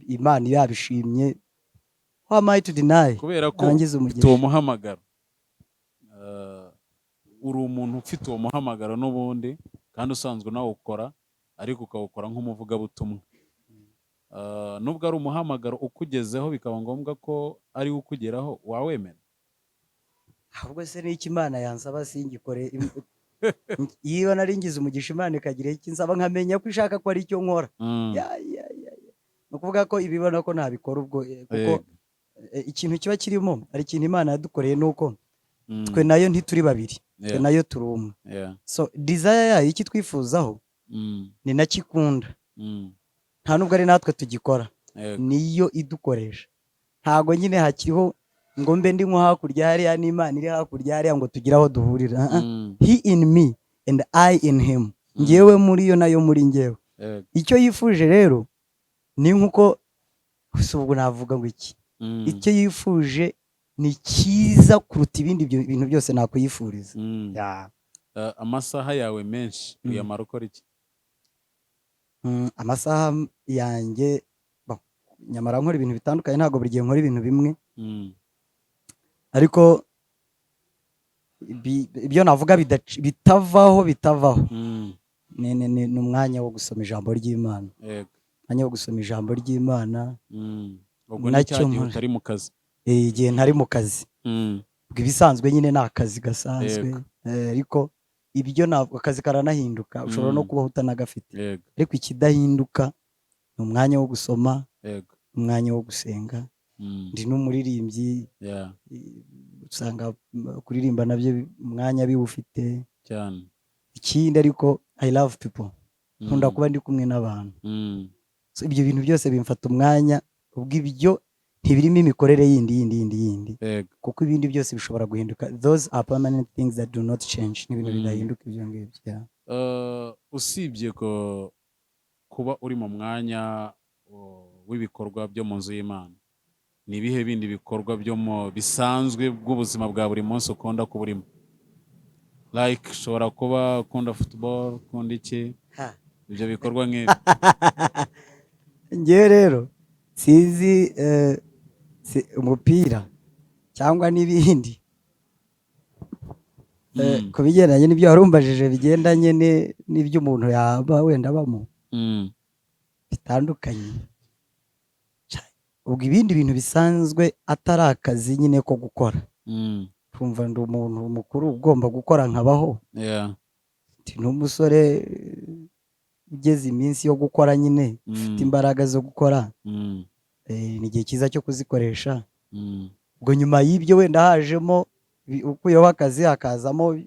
Imana yabishimye, who am I to deny? Kubera ko ufite uwo muhamagaro, uri umuntu ufite uwo muhamagaro n'ubundi, kandi usanzwe nawe ukora, ariko ukawukora nk'umuvugabutumwa. Nubwo ari umuhamagaro ukugezeho bikaba ngombwa ko ari ukugeraho, wawemera? Ahubwo se n'iki Imana yansaba singikore? Iyo naringize umugisha Imana ikagira iki nsaba nkamenya ko ishaka ko ari cyo nkora. No kuvuga ko ibibona ko ntabikora ubwo, kuko ikintu kiba kirimo ari ikintu Imana yadukoreye, nuko twe nayo ntituri babiri, twe nayo turi umwe. So desire yayo iki twifuzaho ni na Kikunda, nta nubwo ari natwe tugikora, niyo idukoresha. Ntago nyine hakiriho ngo mbe ndi nko hakurya hariya n'Imana iri hakurya hariya ngo tugire aho duhurira. He in me and I in him, ngewe muri yo nayo muri ngewe. Icyo yifuje rero ni nkuko ubwo navuga ngo iki, icyo yifuje ni cyiza kuruta ibindi bintu byose nakuyifuriza. Amasaha yawe menshi uyamara ukora iki? Amasaha yanjye nyamara nkora ibintu bitandukanye, ntabwo buri gihe nkora ibintu bimwe, ariko ibyo navuga bitavaho ni umwanya wo gusoma ijambo ry'Imana. Umwanya wo gusoma ijambo ry'Imana. Ubwo ni cya gihe utari mu kazi? Igihe ntari mu kazi, ibisanzwe nyine ni akazi gasanzwe, ariko ibyo akazi karanahinduka, ushobora no kuba utanagafite, ariko ikidahinduka ni umwanya wo gusoma, umwanya wo gusenga. Ndi n'umuririmbyi, usanga kuririmba nabyo umwanya biwufite cyane. Ikindi ariko I love people, nkunda kuba ndi kumwe n'abantu. So ibyo bintu byose bimfata umwanya, ubwo ibyo ntibirimo imikorere yindi, kuko ibindi byose bishobora guhinduka. Those are permanent things that do not change, n'ibintu bidahinduka ibyo ngibyo. Usibye ko kuba uri mu mwanya w'ibikorwa byo mu nzu y'Imana, ni ibihe bindi bikorwa byo mu bisanzwe bw'ubuzima bwa buri munsi ukunda kuba urimo? Like ushobora kuba ukunda football, ukunda iki, ibyo bikorwa nk'ibi. Ngewe rero sizi umupira cyangwa n'ibindi ku bigendanye n'ibyo warumbajije bigendanye n'ibyo umuntu yaba wenda abamo bitandukanye. Ubwo ibindi bintu bisanzwe atari akazi nyine ko gukora, kumva ndi umuntu mukuru ugomba gukora nkabaho, ndi n'umusore ugeze iminsi yo gukora nyine ufite imbaraga zo gukora, ni igihe cyiza cyo kuzikoresha. Ubwo nyuma y'ibyo wenda hajemo ukuyeho akazi hakazamo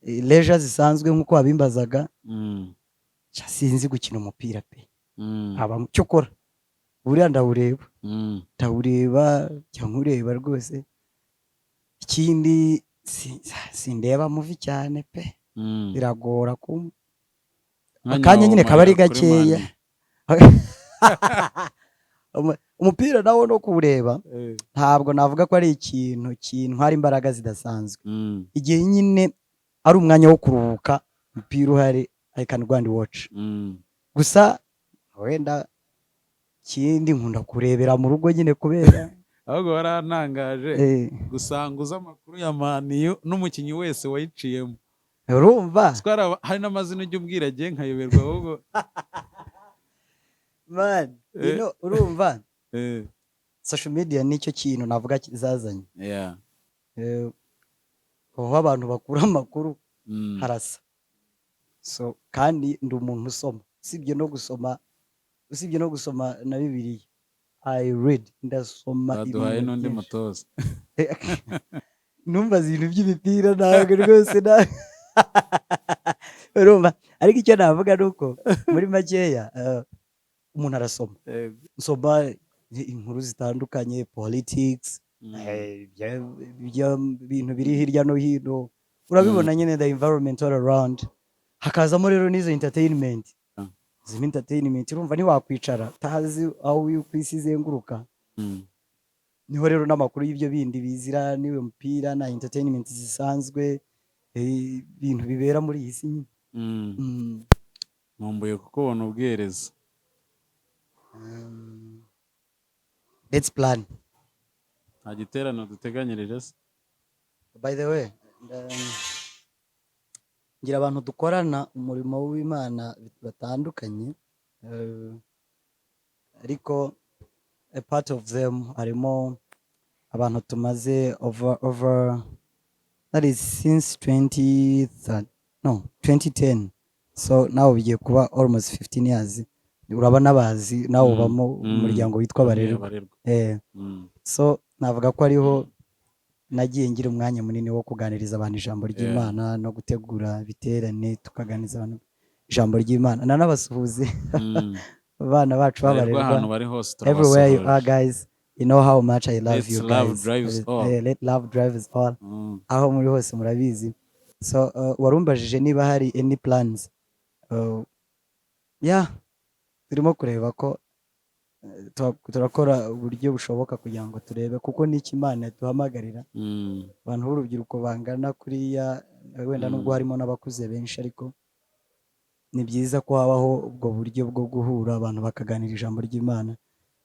leisure zisanzwe nk'uko wabimbazaga, sinzi gukina umupira pe, haba cyo ukora buriya ndawureba cyangwa ureba rwose. Ikindi sindeba muvi cyane pe, biragora kumva akanya nyine kaba ari gakeya. Umupira nawo no kuwureba ntabwo navuga ko ari ikintu kintwara imbaraga zidasanzwe. Igihe nyine ari umwanya wo kuruhuka, umupira uhari, I can go and watch. Gusa wenda ikindi nkunda kurebera mu rugo nyine kubera ahubwo barantangaje gusanga uzi amakuru ya maniyu n'umukinnyi wese wayiciyemo. urumva hari n'amazina ujya umbwira agiye nkayoberwa ahubwo man, urumva social media nicyo kintu navuga kizazanye. Aho abantu bakura amakuru harasa. So kandi ndi umuntu usoma, usibye no gusoma na Bibiliya, I read, ndasoma ibintu. Baduhaye n'undi mutoza. Numva ibintu by'imipira ntabwo rwose urumva, ariko icyo navuga ni uko muri makeya umuntu arasoma, nsoma inkuru zitandukanye, politics, ibintu biri hirya no hino, urabibona nyine, the environment all around. Hakazamo rero n'izo entertainment, urumva ntiwakwicara utazi aho ku isi izenguruka. Niho rero n'amakuru y'ibyo bindi bizira, niwe mupira na entertainment zisanzwe, ibintu bibera muri iyi si nyine. Nkumbuye kukubona ubwereza. Let's plan. Nta giterane duteganyirije se? By the way, ngira abantu dukorana umurimo w'Imana batandukanye, ariko a part of them harimo abantu tumaze over that is since 2010, so now bigiye kuba almost 15 years. Urabona bazi nawe ubamo umuryango witwa Barerwa. So navuga ko ariho nagiye ngira umwanya munini wo kuganiriza abantu ijambo ry'Imana no gutegura ibiterane tukaganiriza abantu ijambo ry'Imana. Nanabasuhuze abana bacu babarerwa everywhere you are guys, you know how much I love you guys. Let love drive us all. Aho muri hose murabizi. So warumbajije niba hari any plans. Turimo kureba ko turakora uburyo bushoboka kugira ngo turebe, kuko n'iki Imana duhamagarira abantu b'urubyiruko bangana kuriya, wenda nubwo harimo n'abakuze benshi, ariko ni byiza ko habaho ubwo buryo bwo guhura abantu bakaganira ijambo ry'Imana.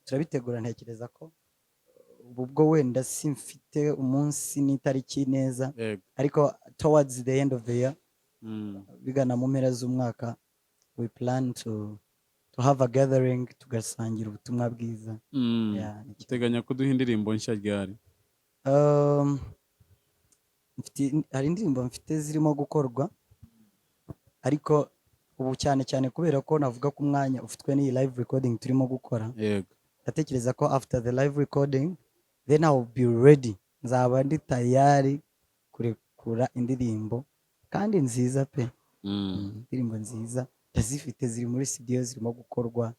Turabitegura, ntekereza ko ubwo wenda simfite umunsi n'itariki neza, ariko towards the end of the year, bigana mu mpera z'umwaka, we plan to have a gathering, tugasangira ubutumwa bwiza. Uteganya kuduha indirimbo nshya ryari? Hari indirimbo mfite zirimo gukorwa, ariko ubu cyane cyane kubera ko navuga ko umwanya ufitwe n'iyi live recording turimo gukora, ndatekereza ko after the live recording then I will be ready, nzaba ndi tayari kurekura indirimbo kandi nziza pe. Indirimbo nziza ndazifite, ziri muri studio zirimo gukorwa.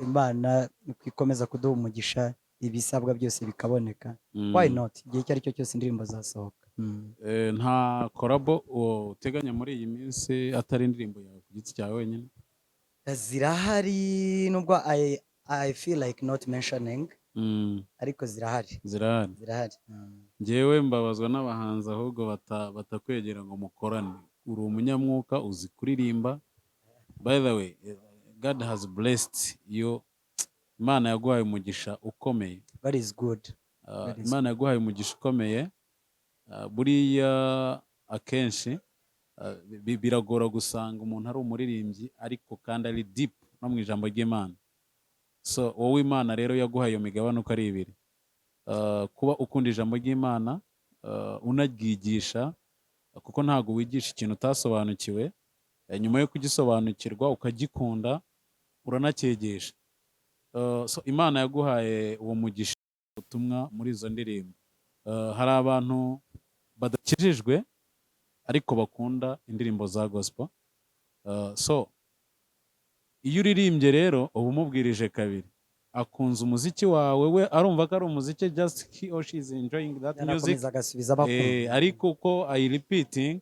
Imana ikomeza kuduha umugisha, ibisabwa byose bikaboneka. Why not? Igihe icyo ari cyo cyose indirimbo zasohoka. Nta korabo uteganya muri iyi minsi atari indirimbo yawe ku giti cyawe wenyine? zirahari nubwo I feel like not mentioning, ariko zirahari. Njyewe mbabazwa n'abahanzi ahubwo batakwegera ngo mukorane. Uri umunyamwuka, uzi kuririmba. By the way, God has blessed you. Imana yaguhaye umugisha ukomeye. That is good. Imana yaguhaye umugisha ukomeye. Buriya akenshi biragora gusanga umuntu ari umuririmbyi ariko kandi ari deep no mu ijambo ry'Imana. So wowe Imana rero yaguhaye iyo migabane uko ari ibiri. Kuba ukunda ijambo ry'Imana, unaryigisha, kuko ntabwo wigisha ikintu utasobanukiwe, nyuma yo kugisobanukirwa ukagikunda uranacyegesha. So Imana yaguhaye uwo mugisha ubutumwa muri izo ndirimbo. Hari abantu badakijijwe ariko bakunda indirimbo za gospel. So iyo uririmbye rero uba umubwirije kabiri. Akunze umuziki wawe, we arumva ko ari umuziki, just he or she is enjoying that music. Ariko uko I repeating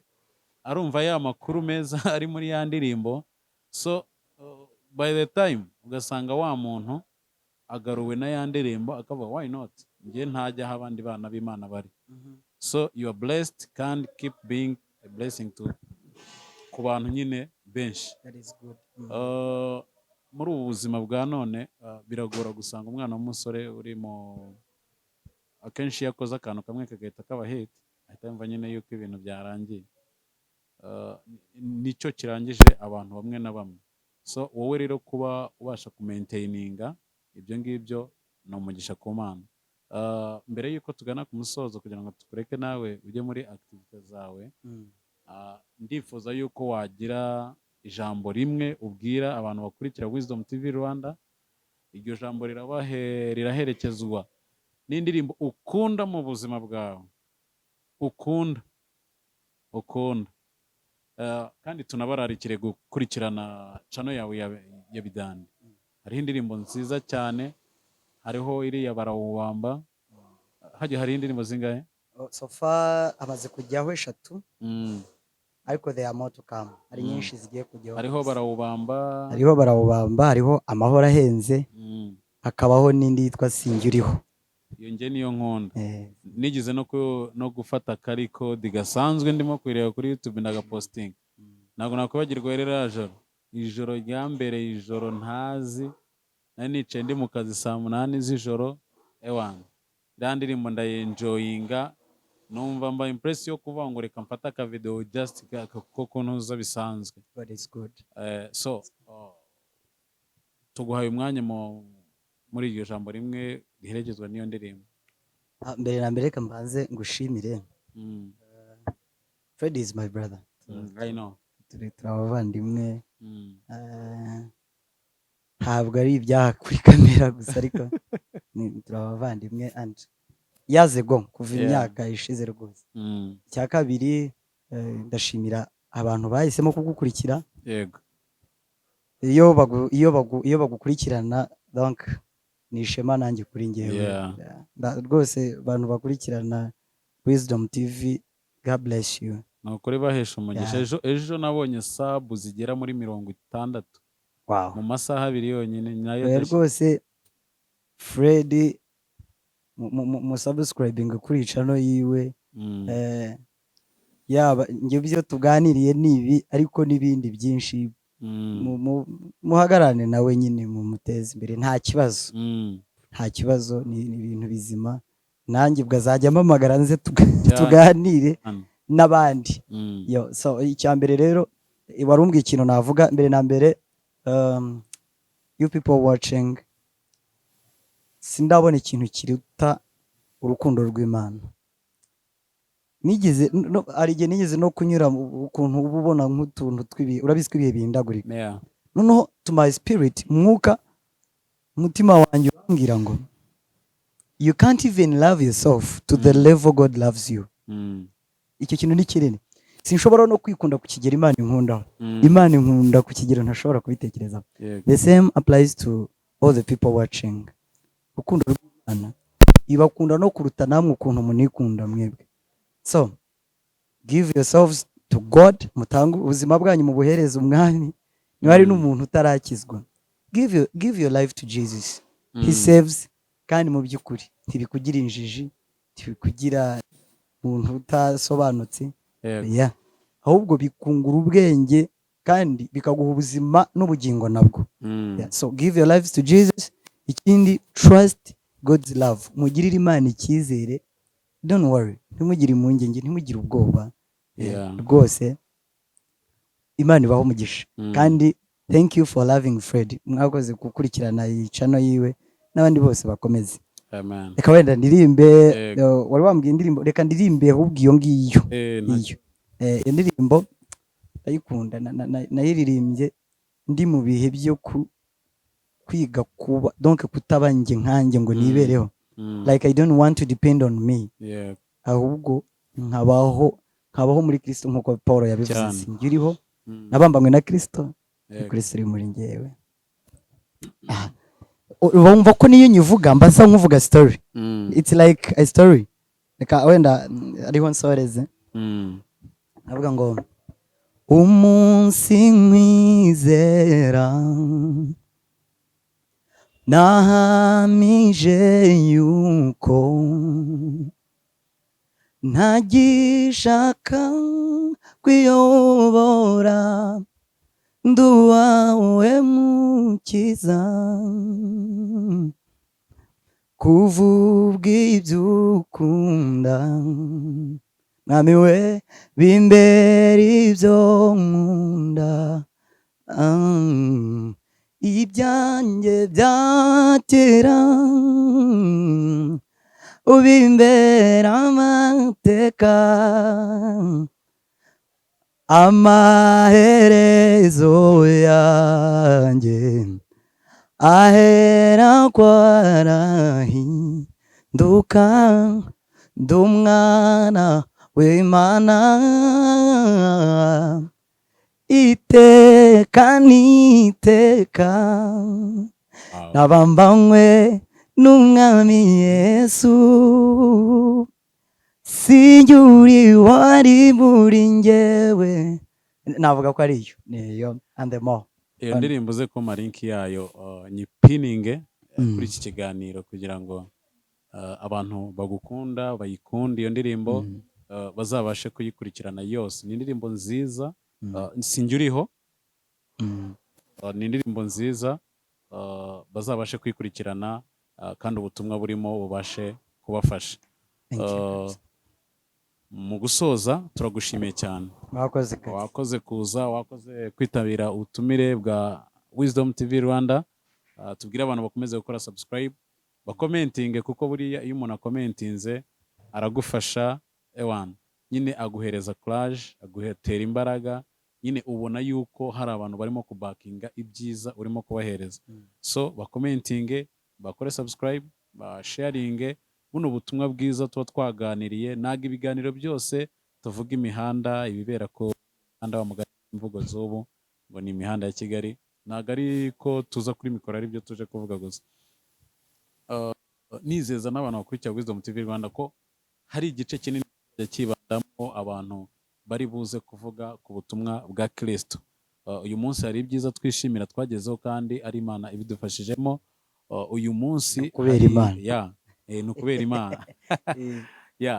arumva ya makuru meza ari muri ya ndirimbo. So by the time ugasanga wa muntu agaruwe na ya ndirimbo akavuga why not, ngiye ntajya aho abandi bana b'Imana bari. So you are blessed, can keep being a blessing to ku bantu nyine benshi. That is good. Muri ubu buzima bwa none biragora gusanga umwana w'umusore uri mu akenshi yakoze akantu kamwe kagahita kaba hit, ahita yumva nyine yuko ibintu byarangiye. Nicyo kirangije abantu bamwe na bamwe. So wowe rero kuba ubasha kumaintaininga ibyo ngibyo ni umugisha ku Mana. Mbere yuko tugana ku musozo kugira ngo tukureke nawe ujye muri activite zawe, ndifuza yuko wagira ijambo rimwe ubwira abantu bakurikira Wisdom TV Rwanda. Iryo jambo riraherekezwa n'indirimbo ukunda mu buzima bwawe, ukunda kandi tunabararikire gukurikirana channel yawe ya Bidandi. Hariho indirimbo nziza cyane, hariho iriya barawubamba. Hari indirimbo zingahe? So far amaze kujyaho 3. Ariko there are more to come. Hari nyinshi zigiye kujyaho. Hariho barawubamba, hariho amahoro ahenze, hakabaho n'indi yitwa Sinjuriho. Iyo nge niyo nkunda. Nigize no gufata kari code gasanzwe ndimo kwireba kuri YouTube ndagaposting. Ntabwo nakwibagirwa rero ijoro rya mbere, ijoro ntazi, nari nicaye ndi mu kazi saa 8 z'ijoro, ndirimbo ndayenjoyinga, numva mba impress yo kuvuga ngo reka mfata ka video just kuko ntuza bisanzwe. That is good. So tuguhaye umwanya muri iryo jambo rimwe riherekezwa n'iyo ndirimbo. Mbere na mbere kambanze ngushimire. Fred is my brother. I know. Turabavandimwe. Ntabwo ari ibyaha kuri kamera gusa ariko turabavandimwe and yaze go kuva imyaka ishize rwose. Cya kabiri ndashimira abantu bahisemo kugukurikira. Yego. Iyo bagukurikirana donc ni ishema nanjye kuri ngewe. Rwose abantu bakurikirana Wisdom TV, God bless you. Nukuri bahesha umugisha. Ejo nabonye sub zigera muri 60. Wow. Mu masaha 2 yonyine nayo rwose Fred mu subscribing kuri channel yiwe. Yaba ngiye byo tuganiriye nibi ariko nibindi byinshi. Muhagarane nawe nyine mu mutezi imbere, nta kibazo, ni ibintu bizima. Nanjye bwazajya mpamagara nze tuganire n'abandi. So icyambere rero warumbwiye ikintu navuga mbere na mbere, you people watching, sindabona ikintu kiruta urukundo rw'Imana. Nigeze no kunyura ukuntu ubona nk'utuntu urabizi ko ibihe bihindagurika. Noneho to my spirit, mwuka mutima wanjye urambwira ngo you can't even love yourself to the level God loves you. Icyo kintu ni kinini. Sinshobora no kwikunda kukigera Imana inkundaho. Imana inkunda kukigera ntashobora kubitekereza. The same applies to all the people watching. Urukundo rw'Imana ibakunda no kuruta namwe ukuntu munikunda mwebwe. So give yourselves to God, mutangu ubuzima bwanyu mu buhereza umwami, niba hari n'umuntu utarakizwa, give your life to Jesus. He saves, kandi mu by'ukuri ntibikugira injiji, ntibikugira umuntu utasobanutse, ahubwo bikungura ubwenge kandi bikaguha ubuzima n'ubugingo nabwo. So give your lives to Jesus. Ikindi, trust God's love. Mugirire Imana icyizere, don't worry, ntimugire impungenge, ntimugire ubwoba, rwose Imana ibaho umugisha. Kandi thank you for loving Fred, mwakoze gukurikirana iyi channel yiwe, n'abandi bose bakomeze. Amen. Reka wenda ndirimbe, wari wambwiye indirimbo, reka ndirimbe ahubwo iyo ngiyo. Iyo ndirimbo ndayikunda, nayiririmbye ndi mu bihe byo kwiga kuba, donc kutaba njye nkanjye ngo nibereho, like I don't want to depend on me, ahubwo nkabaho muri Kristo nk'uko Paul yabivuze, ngiriho nabambanywe na Kristo, Kristo uri muri njyewe. Wumva ko niyo nyivuga mbasa nkuvuga story, it's like a story. Reka wenda ariho nsoreze, avuga ngo umunsi nkwizera nahamije yuko ntagishaka kwiyobora, nduwawe mukiza, kuvuga ibyo ukunda, mwami we bimbere ibyo nkunda, ibyanjye byatera ubimbera amateka, amaherezo yanjye ahera kwarahinduka, ndumwana w'Imana iteka n'iteka, nabambanywe n'umwami Yesu, sinjye wari muri njyewe. Navuga ko ari niyo and the more. Iyo ndirimbo ze ko marinki yayo nyipininge kuri iki kiganiro kugira ngo abantu bagukunda bayikunde iyo ndirimbo, bazabashe kuyikurikirana yose. Ni indirimbo nziza, sinjye uriho, ni indirimbo nziza, bazabashe kuyikurikirana kandi ubutumwa burimo bubashe kubafasha. Mu gusoza turagushimiye cyane, wakoze kuza, wakoze kwitabira ubutumire bwa Wisdom TV Rwanda. Tubwire abantu bakomeze gukora subscribe, bakomentinge, kuko buriya iyo umuntu akomentinze aragufasha, nyine aguhereza courage, aguhetera imbaraga, nyine ubona yuko hari abantu barimo kubakinga ibyiza urimo kubahereza. So bakomentinge, bakore subscribe, basharinge buno butumwa bwiza tuba twaganiriye. Naga ibiganiro byose tuvuga imihanda, ibibera ko mihanda wa mugari imvugo z'ubu ngo ni imihanda ya Kigali, naga ariko tuza kuri mikoro ari byo tuje kuvuga gusa. Nizeza n'abantu bakurikira Wisdom TV Rwanda ko hari igice kinini kibandamo abantu bari buze kuvuga ku butumwa bwa Kristo. Uyu munsi hari ibyiza twishimira twagezeho kandi ari Imana ibidufashijemo. Uyu munsi kubera Imana, ni ukubera Imana.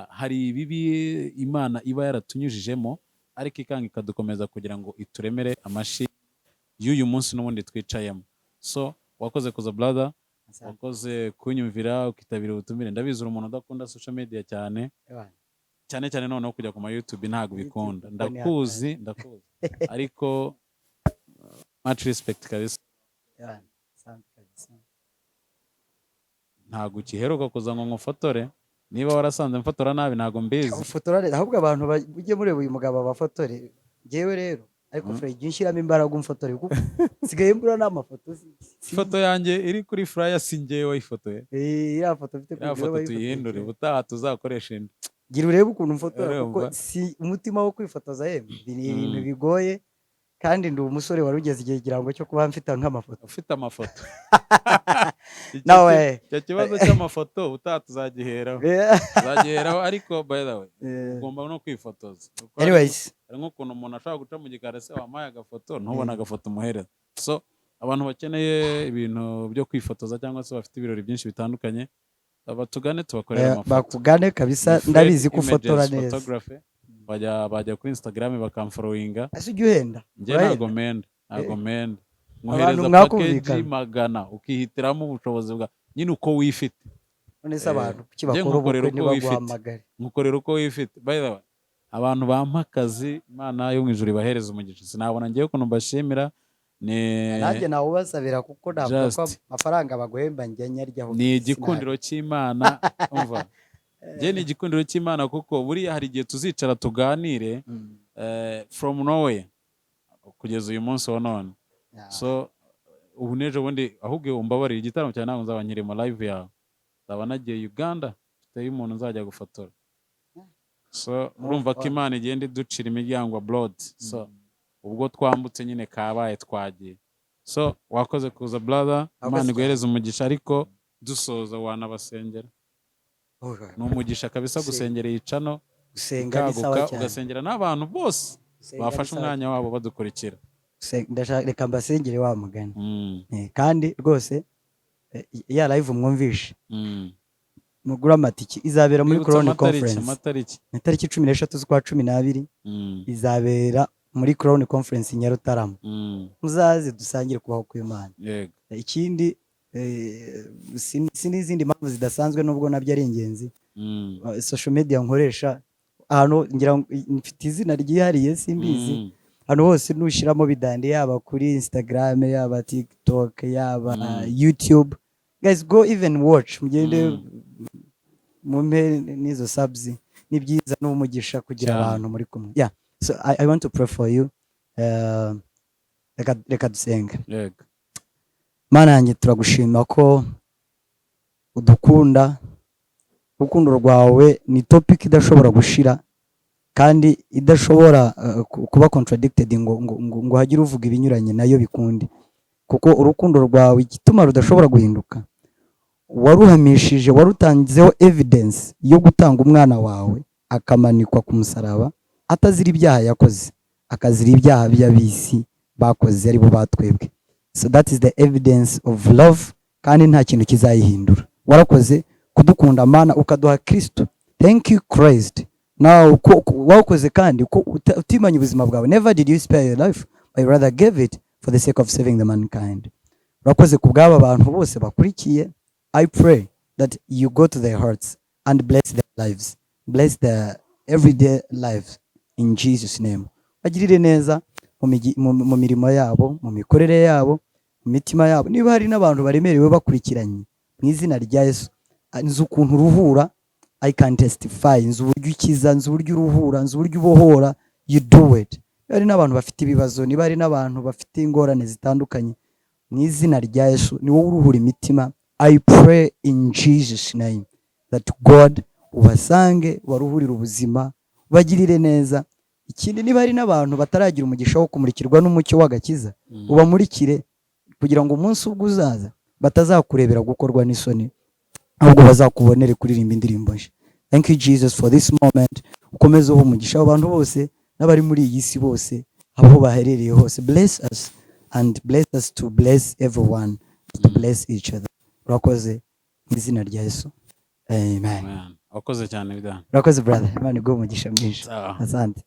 Hari ibibi Imana iba yaratunyujijemo, ariko ikanga ikadukomeza kugira ngo ituremere amashi y'uyu munsi n'ubundi twicayemo. So wakoze kuza brother, wakoze kunyumvira ukitabira ubutumire. Ndabizi umuntu udakunda social media cyane cyane noneho kujya ku ma YouTube ntago bikunda, ndakuzi ariko much respect kabisa. Ntago ukiheruka kuza ngo ngufotore, niba warasanze mfotora nabi ntago mbizi. Ufotora ahubwo abantu bujye mureba uyu mugabo abafotore, jewe rero ariko Fred nshyiramo imbaraga umfotore, kuko sigaye mbura n'amafoto. Ifoto yanjye iri kuri flyer sinjye wayifotoye. Ya foto mfite kuri foto tuyihindure, ubutaha tuzakoresha indi. Gira urebe ukuntu mfotora, kuko si umutima wo kwifotoza ni ibintu bigoye, kandi ndi umusore wari ugeze igihe kirango cyo kuba mfite nk'amafoto. Ufite amafoto. nawe icyo kibazo cy'amafoto utatuzagiheraho uzagiheraho ariko by the way ugomba no kwifotoza. anyways hari nk'ukuntu umuntu ashobora guca mu gikari se wampaye agafoto ntubone agafoto umuhereza. So abantu bakeneye ibintu byo kwifotoza cyangwa se bafite ibirori byinshi bitandukanye batugane tubakorera amafoto. bakugane kabisa, ndabizi ko ufotora neza. Bajya kuri Instagram bakamfollowinga. ese ujya uhenda? Njye ntago menda nkohereza package 100 ukihitiramo ubushobozi bwa nyine uko wifite. none se abantu kibakora ubukwe ntibaguhamagare nkukorera uko wifite. By the way abantu bampa akazi Imana yo mu ijuru ibahereza umugisha. Sinabona ngiye ukuntu mbashimira nanjye nawe ubasabira kuko ntabwo ko amafaranga baguhemba njye nyaryaho. Ni igikundiro cy'Imana umva. Njye ni igikundiro cy'Imana kuko buriya hari igihe tuzicara tuganire from nowhere kugeza uyu munsi wa none. So ubu nejo bundi ahubwo umbabarira igitaramo cyane ntabwo nzaba nkiri mu live yawe. Nzaba nagiye Uganda mfite umuntu nzajya gufotora. So urumva ko Imana igenda iducira imiryango abroad. So ubwo twambutse nyine kabaye twagiye. So wakoze kuza brother, Imana iguhereza umugisha ariko dusoza wanabasengera. Ni umugisha kabisa gusengera yicano gusenga ni sawa cyane, ugasengera n'abantu bose bafashe umwanya wabo badukurikira. Ndashaka reka mbasengere wa mugani kandi rwose ya live mwumvishe mugura amatiki izabera muri Crown Conference tariki 13 z'ukwa 12 izabera muri Crown Conference Nyarutarama. Muzaze dusangire kubaho kw'Imana. Ikindi n'izindi mpamvu zidasanzwe nubwo nabyo ari ingenzi. Social media nkoresha ahantu ngira mfite izina ryihariye simbizi. Hano hose nushiramo Bidandi yaba kuri Instagram yaba TikTok yaba YouTube. Guys go even watch mugende mumpe nizo subs. Ni byiza n'umugisha kugira abantu muri kumwe. Yeah. So I want to pray for you. Reka dusenga. Mana yanjye turagushima ko udukunda. Urukundo rwawe ni topic idashobora gushira kandi idashobora kuba contradicted ngo hagire uvuga ibinyuranye nayo bikundi, kuko urukundo rwawe igituma rudashobora guhinduka waruhamishije, warutanzeho evidence yo gutanga umwana wawe akamanikwa ku musaraba atazira ibyaha yakoze, akazira ibyaha by'abisi bakoze ari bo batwebwe. So that is the evidence of love kandi nta kintu kizayihindura. Warakoze kudukunda Mana ukaduha Kristo. Thank you Christ. Now wakoze kandi ko utimanya ubuzima bwawe. Never did you spare your life, but rather gave it for the sake of saving the mankind. Warakoze kubwaba abantu bose bakurikiye. I pray that you go to their hearts and bless their lives. Bless their everyday lives in Jesus name. Bagirire neza mu mirimo yabo, mu mikorere yabo, mu mitima yabo. Niba hari n'abantu baremerewe bakurikiranye mu izina rya Yesu, nzi ukuntu uruhura. I can testify nzi uburyo ukiza, nzi uburyo uruhura, nzi uburyo ubohora. You do it. Hari n'abantu bafite ibibazo, niba hari n'abantu bafite ingorane zitandukanye, mu izina rya Yesu ni wowe uruhura imitima. I pray in Jesus name that God ubasange waruhurira ubuzima, bagirire neza. Ikindi niba hari n'abantu bataragira umugisha wo kumurikirwa n'umucyo w'agakiza, ubamurikire kugira ngo umunsi ubwo uzaza batazakurebera gukorwa n'isoni, ahubwo bazakubonere kuririmba indirimbo nshya. Thank you Jesus for this moment. Ukomeze uho umugisha abantu bose n'abari muri iyi si bose aho baherereye hose. Bless us and bless us to bless everyone, to bless each other. Urakoze mu izina rya Yesu. Amen. Wakoze cyane Bidandi. Urakoze brother. Imana iguhe umugisha mwinshi. Asante.